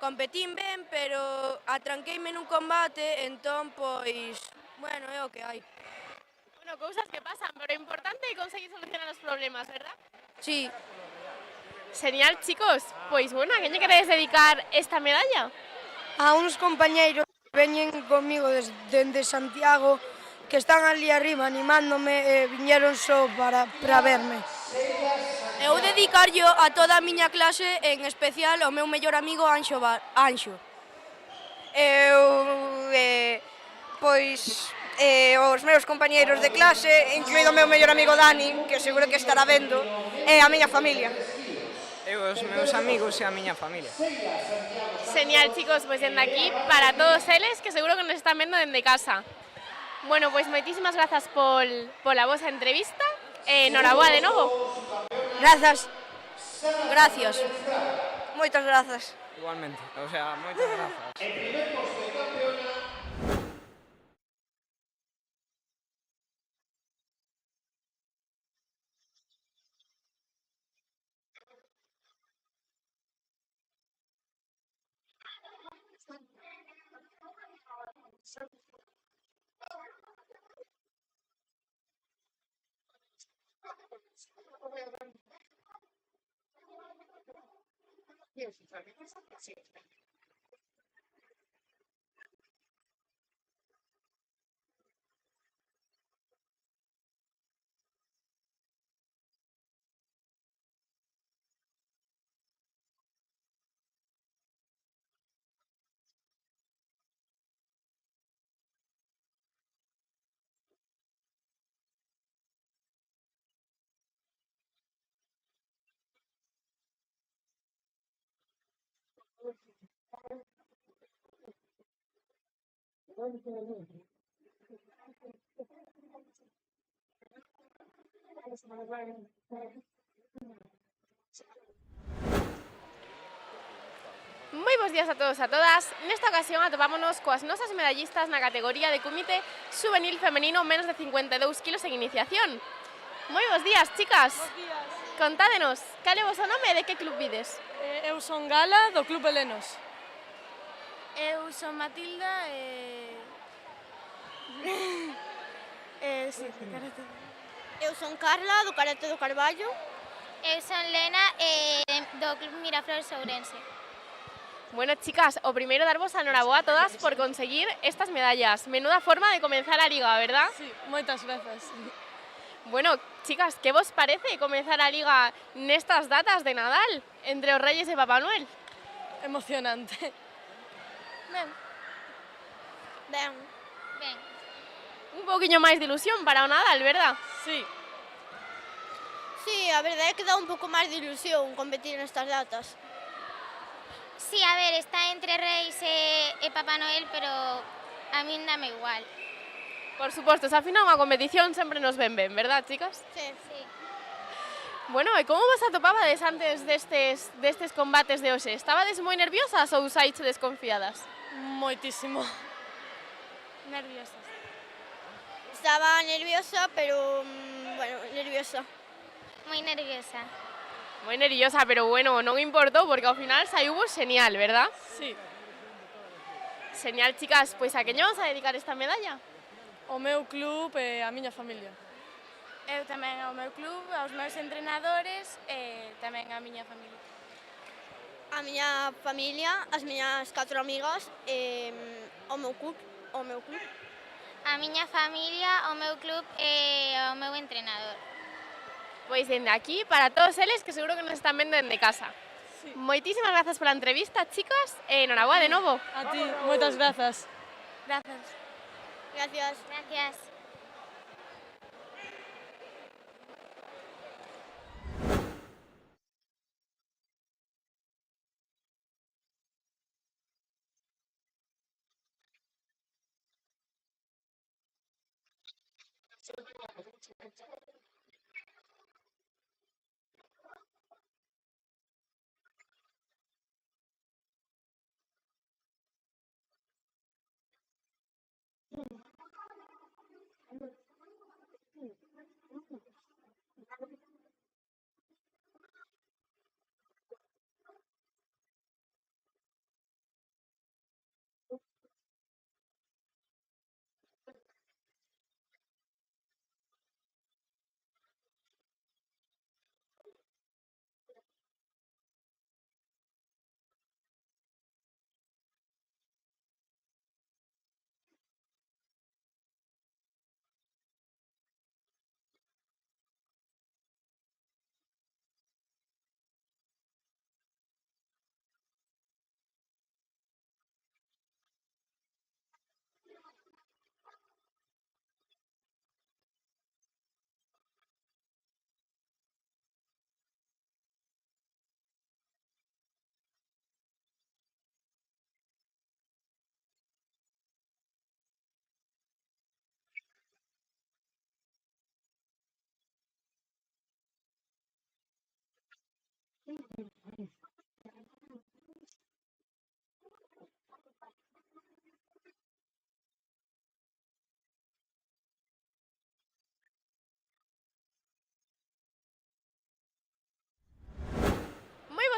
competín ben, pero atranqueime nun combate, entón, pois, bueno, é o que hai. Bueno, cousas que pasan, pero o importante é conseguir solucionar os problemas, verdad? Sí. Genial, chicos. Pois, bueno, a quen lle queredes dedicar esta medalla? A uns compañeiros que veñen comigo dende Santiago, que están ali arriba animándome e viñeron só para verme. Eu dedicarllo a toda a miña clase, en especial ao meu mellor amigo Anxo. Os meus compañeiros de clase, incluído o meu mellor amigo Dani, que seguro que estará vendo, e a miña familia. E os meus amigos e a miña familia. Genial, chicos, pois dende aquí para todos eles que seguro que nos están vendo dende casa. Bueno, pois moitísimas grazas pola vosa entrevista e enhoraboa de novo. Grazas. Gracias. Moitas grazas. Igualmente, o sea, moitas grazas. Moi bons días a todos e a todas. Nesta ocasión atopámonos coas nosas medallistas na categoría de comité juvenil femenino menos de 52 kilos en iniciación. Moi bons días, chicas. Bos días. Contádenos, cal é o vosso nome e de que club vides? Eu son Gala, do Club Helenos. Eu son Matilda e... Eu son Carla, do Karate do Carballo. Eu son Lena do Club Miraflores Ourense. Bueno, chicas, o primeiro darvos a enhoraboa a todas por conseguir estas medallas. Menuda forma de comenzar a liga, verdad? Sí, moitas grazas. Bueno, chicas, que vos parece comenzar a liga nestas datas de Nadal entre os Reyes e Papá Noel? Emocionante. Ben. Un pouquiño máis de ilusión para o Nadal, verdad? Sí. Sí, a verdade é que dá un pouco máis de ilusión competir nestas datas. Sí, a ver, está entre Reis e Papá Noel, pero a min dame igual. Por suposto, se ao final unha competición sempre nos ven ben, verdad, chicas? Sí. Bueno, e como vos atopabades antes destes combates de hoxe? Estabades moi nerviosas ou saíche desconfiadas? Moitísimo. Nerviosas. Estaba nerviosa, pero, nerviosa. Moi nerviosa. Moi nerviosa, pero bueno, non importou porque ao final saiu vos genial, verdad? Sí. Genial, chicas, pois a queño vamos a dedicar esta medalla? O meu club e a miña familia. Eu tamén ao meu club, aos meus entrenadores e tamén á miña familia. A miña familia, as miñas 4 amigas e o meu club. A miña familia, o meu club e o meu entrenador. Pois dende aquí, para todos eles que seguro que nos están vendo dende casa. Sí. Moitísimas grazas pola entrevista, chicas, e enhoraboa de novo. A ti, moitas grazas. Grazas. Gracias. Gracias.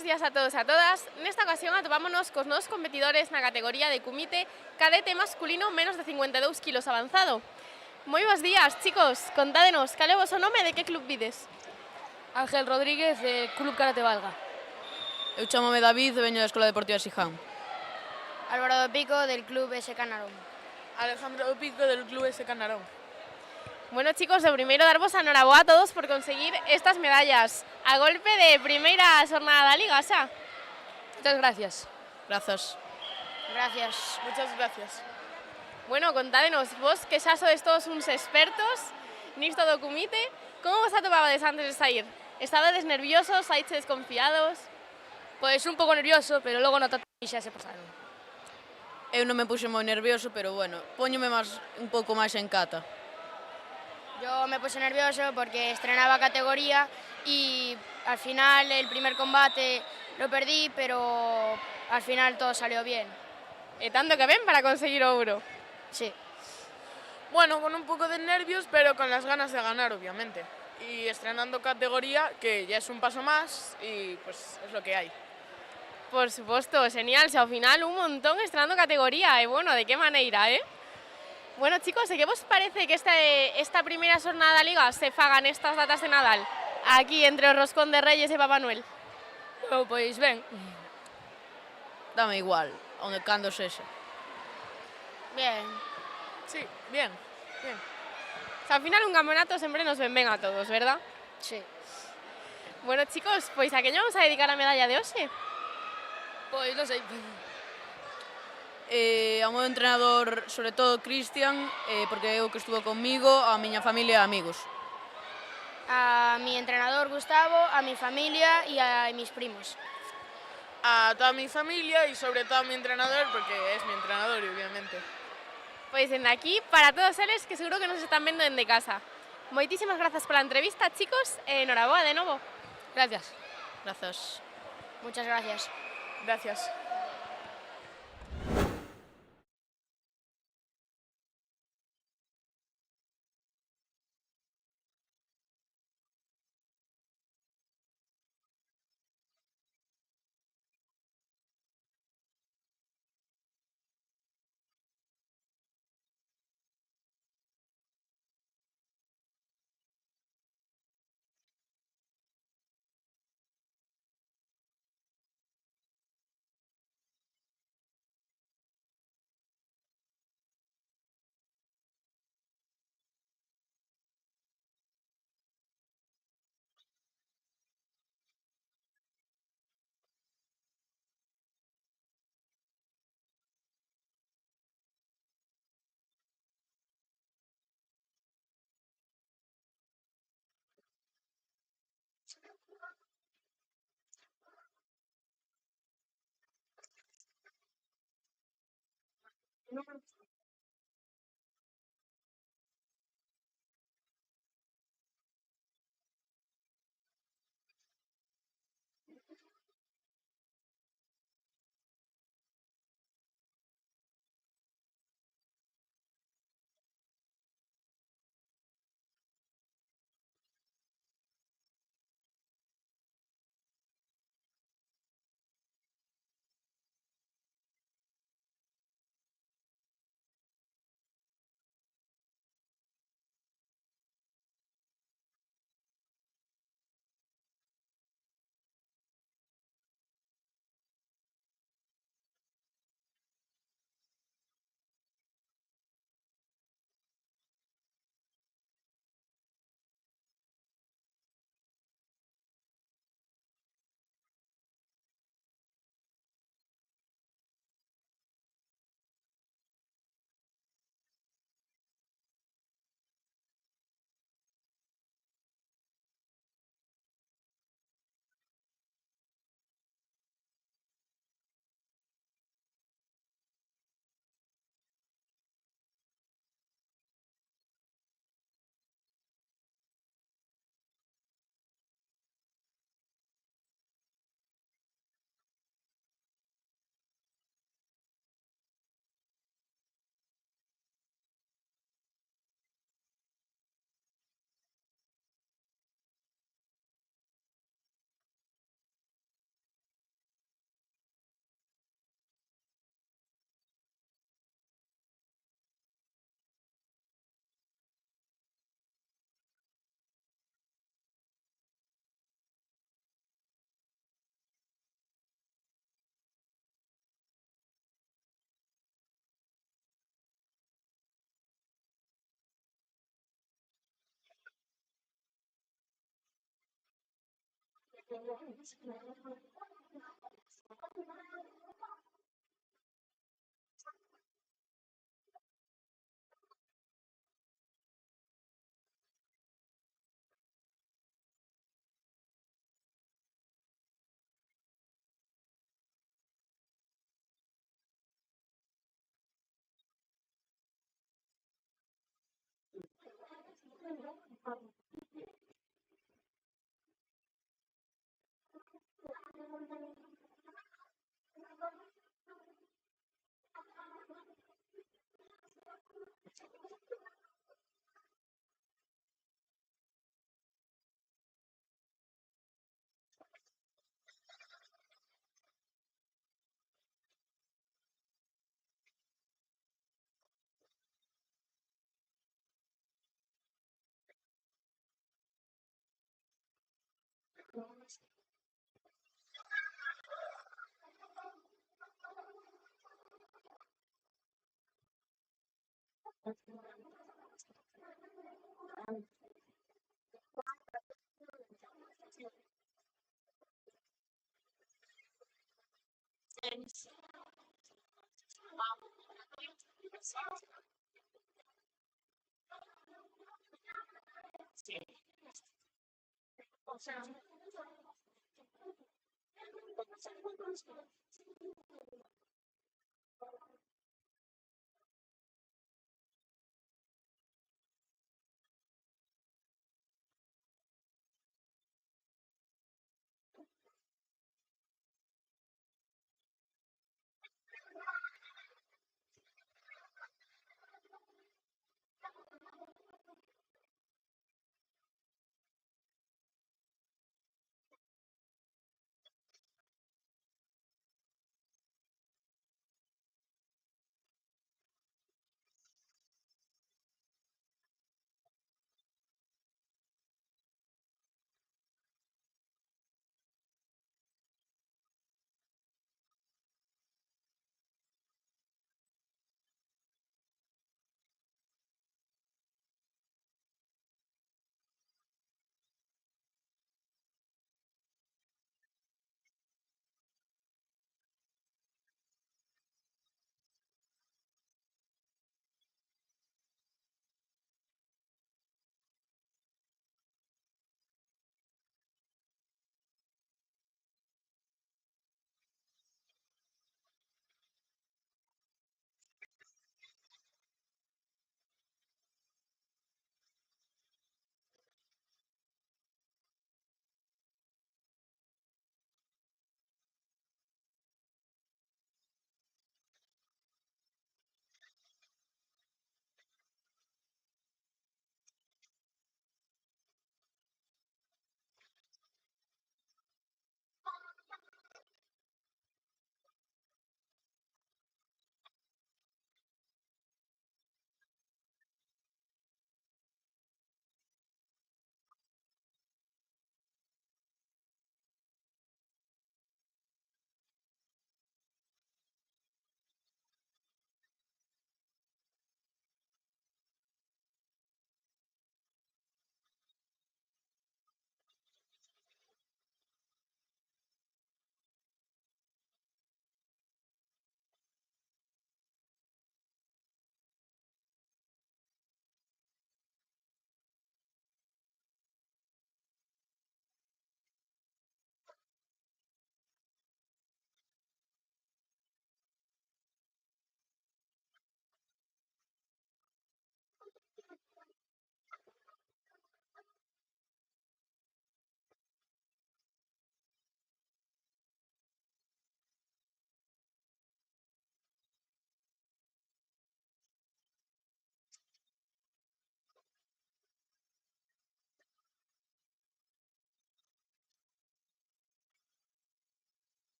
Bos días a todos e a todas. Nesta ocasión atopámonos cos nosos competidores na categoría de comité cadete masculino menos de 52 kilos avanzado. Moi bons días, chicos. Contádenos, cal é o voso nome e de que club vides? Ángel Rodríguez, de Club Karate Valga. Eu chamome David e veño da Escola Deportiva Siján. Álvaro do Pico, del Club S. Canarón. Alejandro do Pico, del Club S. Canarón. Bueno, chicos, lo primero, daros enhorabuena a todos por conseguir estas medallas a golpe de primera jornada da Liga, xa. Muchas gracias. Grazas. Gracias. Muchas gracias. Bueno, contádenos, vos que xa sois todos uns expertos nisto do comite, como vos atopabades antes de sair? Estabades nerviosos, saíches desconfiados? Pois un pouco nervioso, pero logo no tato e xa se pasaron. Eu non me puxe moi nervioso, pero bueno, póñome un pouco máis en cata. Yo me puse nervioso porque estrenaba categoría y al final el primer combate lo perdí, pero al final todo salió bien. Tanto que ven para conseguir ouro. Sí. Bueno, con un poco de nervios, pero con las ganas de ganar, obviamente. Y estrenando categoría, que ya es un paso más y pues es lo que hay. Por supuesto, genial, ao final un montón estrenando categoría, e bueno, de que maneira, Bueno, chicos, ¿qué vos parece que esta primera jornada da Liga se fagan estas datas de Nadal? Aquí, entre o Roscón de Reyes e Papá Noel. Pois ben. Dame igual, onde cando sexa. Bien. Sí, bien, bien. O sea, al final un campeonato siempre nos ven a todos, ¿verdad? Sí. Bueno, chicos, pues ¿a qué vamos a dedicar la medalla de hoxe? Pois non sei. Ao meu entrenador, sobre todo Cristian, porque é o que estuvo conmigo, a miña familia e amigos. A mi entrenador Gustavo, a mi familia y a mis primos. A toda mi familia y sobre todo a mi entrenador, porque es mi entrenador, obviamente. Pues desde aquí, para todos eles que seguro que nos están vendo desde casa. Moitísimas grazas pola entrevista, chicos, e enhoraboa de novo. Gracias. Grazas. Muchas gracias. Gracias.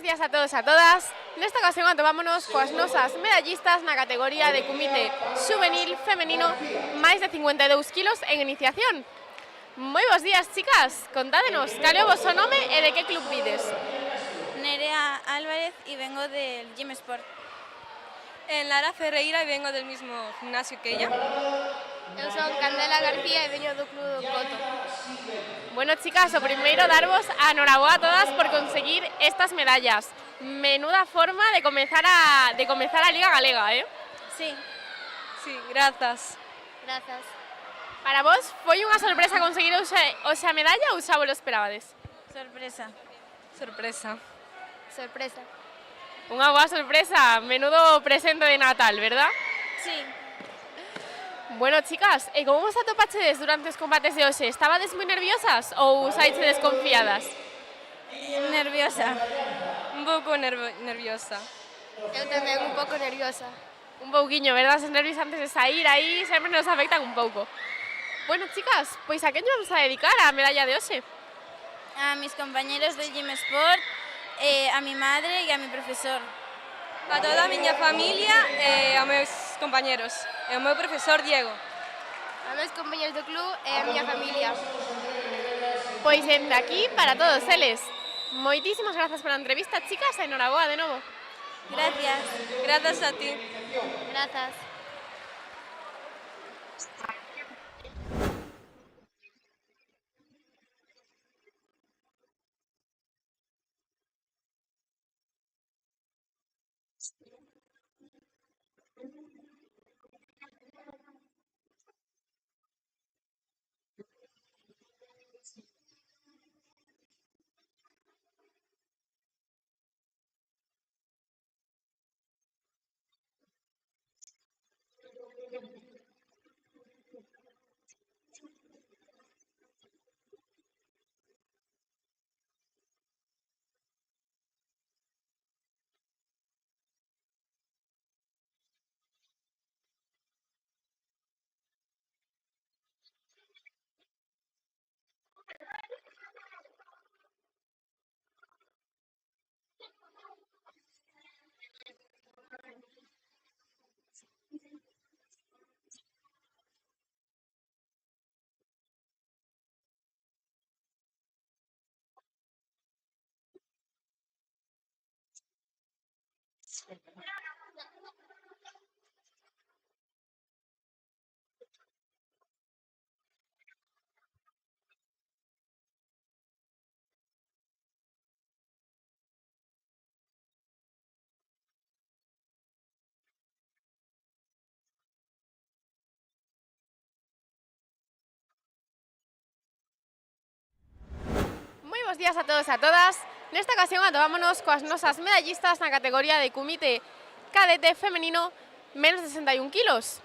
bos días a todos e a todas. Nesta ocasión atopámonos coas nosas medallistas na categoría de comité juvenil femenino máis de 52 kilos en iniciación. Moi bos días, chicas. Contádenos, cal é o voso nome e de que club vides? Nerea Álvarez y vengo del Gym Sport. Lara Ferreira y vengo del mismo gimnasio que ella. Eu son Candela García e veño do Club do Coto. Bueno, chicas, o primeiro darvos a enhoraboa a todas por conseguir estas medallas. Menuda forma de comezar a Liga Galega, eh? Sí, grazas. Grazas. Para vos, foi unha sorpresa conseguir hoxe a medalla ou xa vos lo esperabades? Sorpresa. Sorpresa. Sorpresa. Unha boa sorpresa, menudo presente de Natal, verdad? Sí. Bueno, chicas, e como vos atopachedes durante os combates de hoxe? Estabades moi nerviosas ou saíche desconfiadas? Nerviosa. Un pouco nerviosa. Eu tamén un pouco nerviosa. Un pouquiño, verdad? Os nervios antes de sair aí sempre nos afectan un pouco. Bueno, chicas, pois a quen vamos a dedicar a medalla de hoxe? A mis compañeros de Gym Sport, a mi madre e a mi profesor. A toda a miña familia e aos meus compañeros. E ao meu profesor Diego. A meus compañeros do club e a miña familia. Pois dende aquí para todos eles. Moitísimas grazas pola entrevista, chicas, e enhoraboa de novo. Gracias. Grazas a ti. Grazas. Bos días a todos e a todas. Nesta ocasión atopámonos coas nosas medallistas na categoría de comité cadete femenino menos de 61 kilos.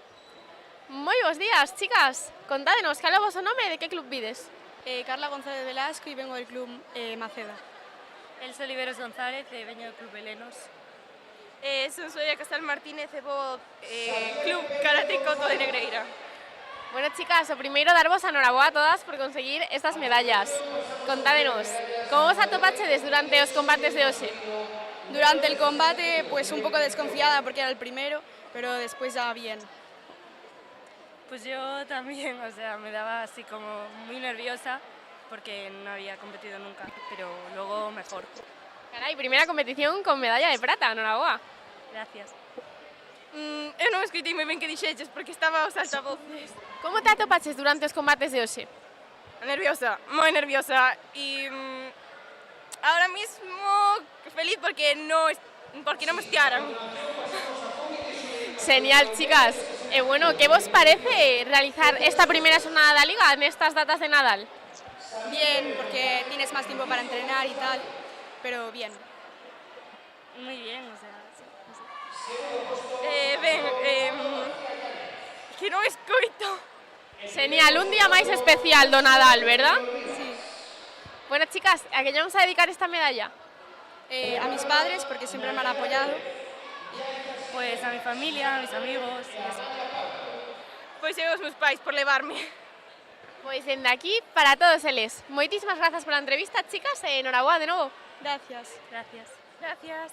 Moi bos días, chicas. Contádenos, cal é o voso nome e de que club vides? Carla González Velasco y vengo del club Maceda. Elsa Oliveros González e veño do club Helenos. Son Sonia Casal Martínez e vou club Karate Coto de Negreira. Bueno, chicas, o primeiro darvos a enhoraboa a todas por conseguir estas medallas. Contádenos, como vos atopachedes durante os combates de hoxe? Durante el combate, pues un poco desconfiada porque era el primero, pero después ya bien. Pues yo también, o sea, me daba así como muy nerviosa porque no había competido nunca, pero luego mejor. Carai, primeira competición con medalla de prata, enhoraboa. Gracias. Eu non escoitei moi ben que dixeches porque estaba aos altavoces. Como te atopaches durante os combates de hoxe? Nerviosa, moi nerviosa e ahora mismo feliz porque non me espiaran. Genial, chicas. E bueno, que vos parece realizar esta primeira xornada da Liga nestas datas de Nadal? Bien, porque tienes más tiempo para entrenar y tal, pero bien. Muy bien, o sea, sí. Que non escoito. Genial, un día máis especial do Nadal, verdad? Sí. Bueno, chicas, ¿a qué vamos a dedicar esta medalla? A mis padres, porque siempre me han apoyado. Pues a mi familia, a mis amigos. Pois eu aos meus pais por levarme. Pois dende aquí para todos eles. Moitísimas grazas pola entrevista, chicas, e enhoraboa de novo. Gracias. Gracias. Gracias.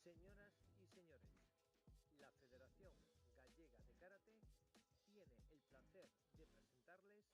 Señoras y señores, la Federación Gallega de Karate tiene el placer de presentarles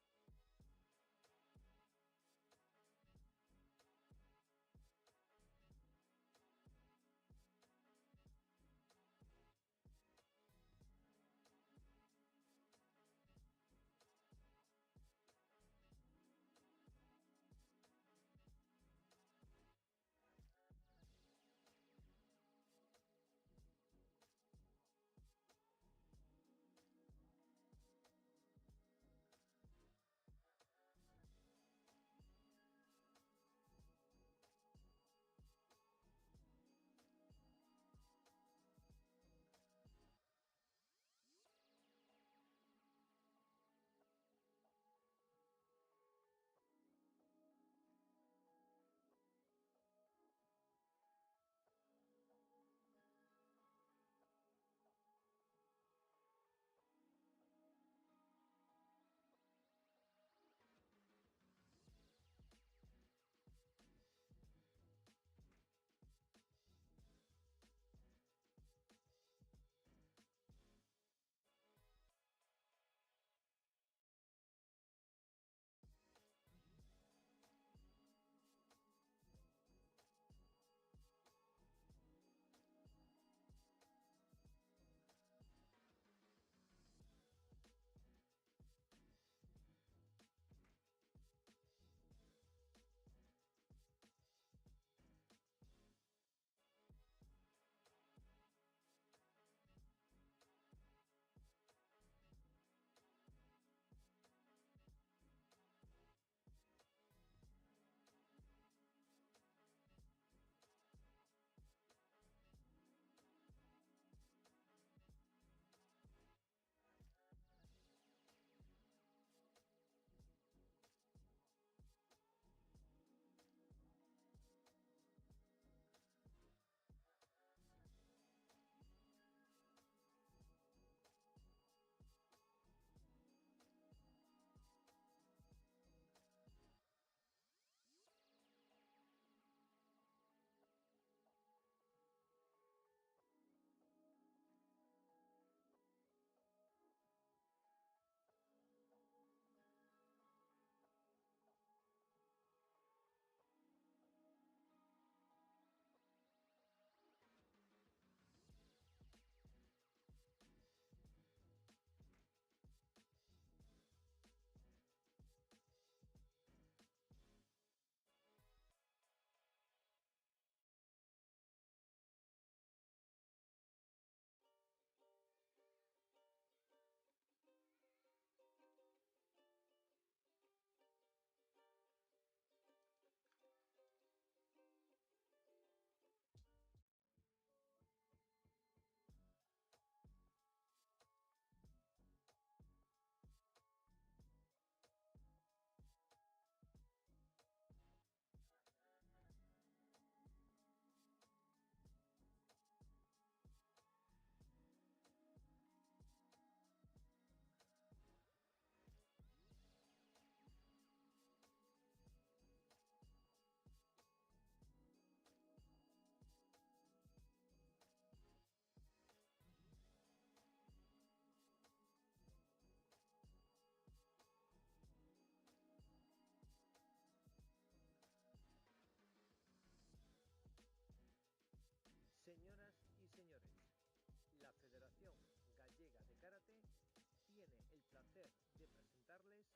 placer de presentarles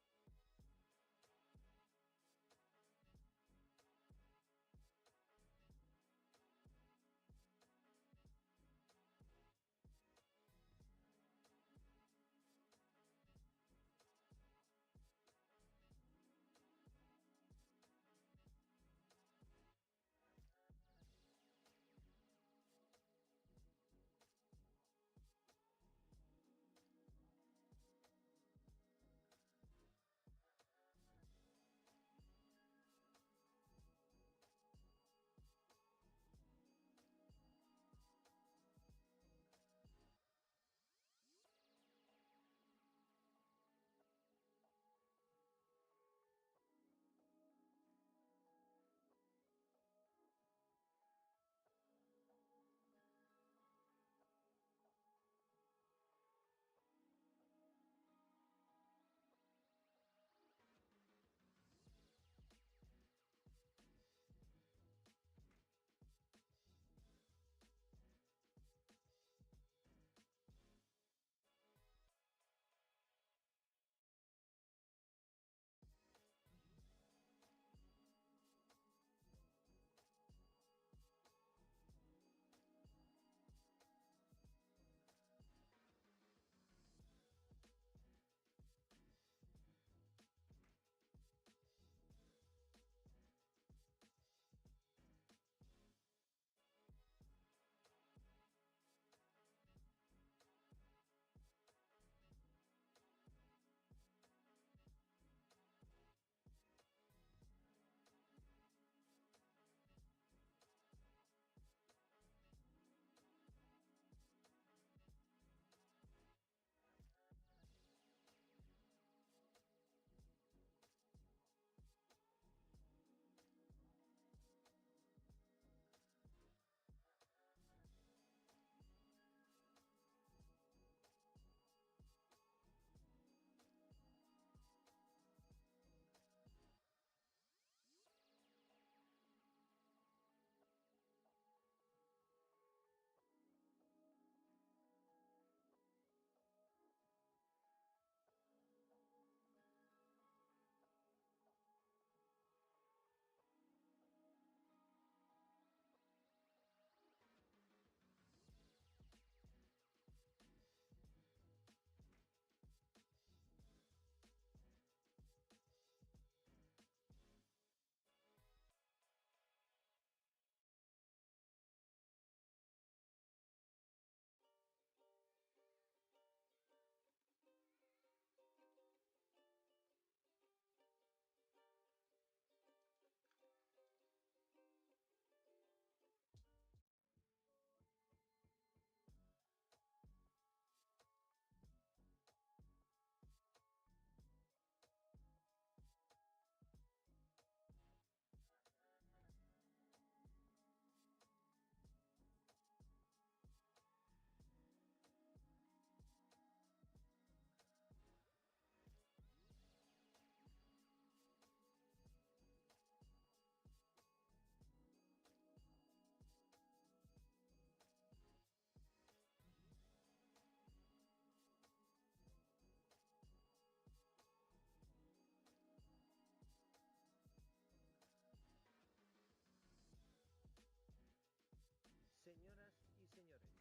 Señoras y señores,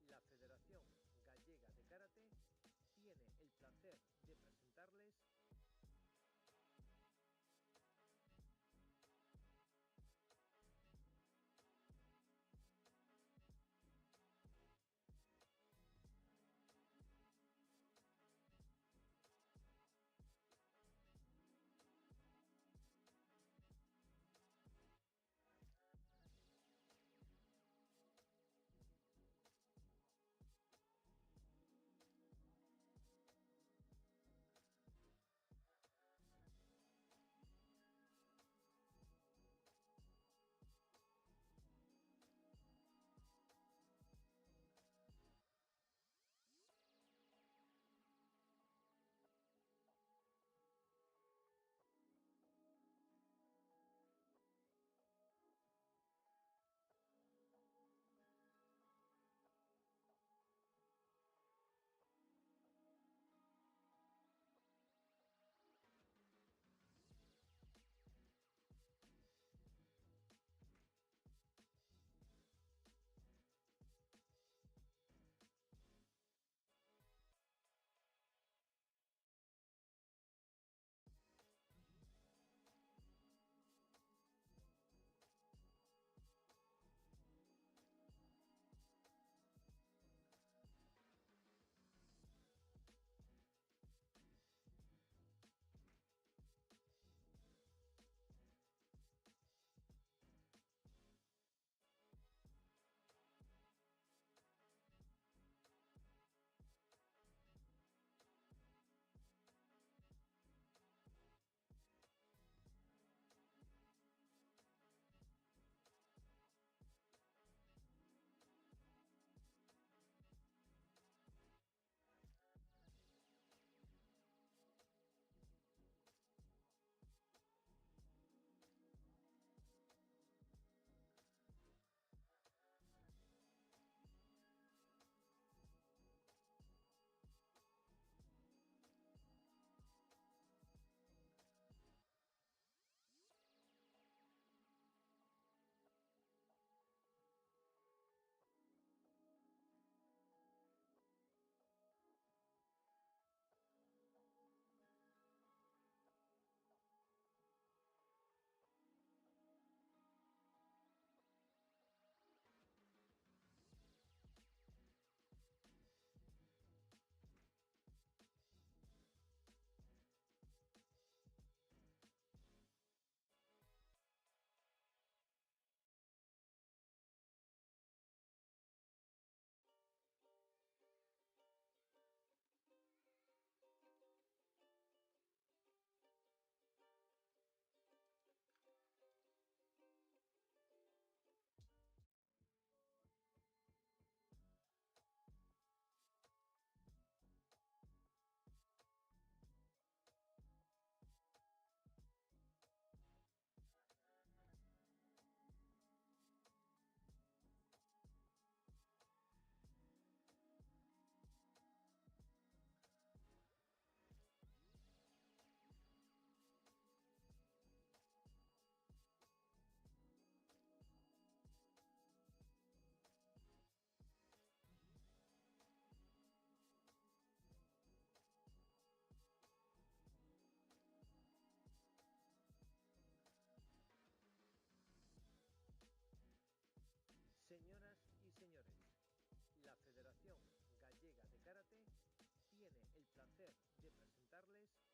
la Federación Gallega de Karate tiene el placer de presentarles placer de presentarles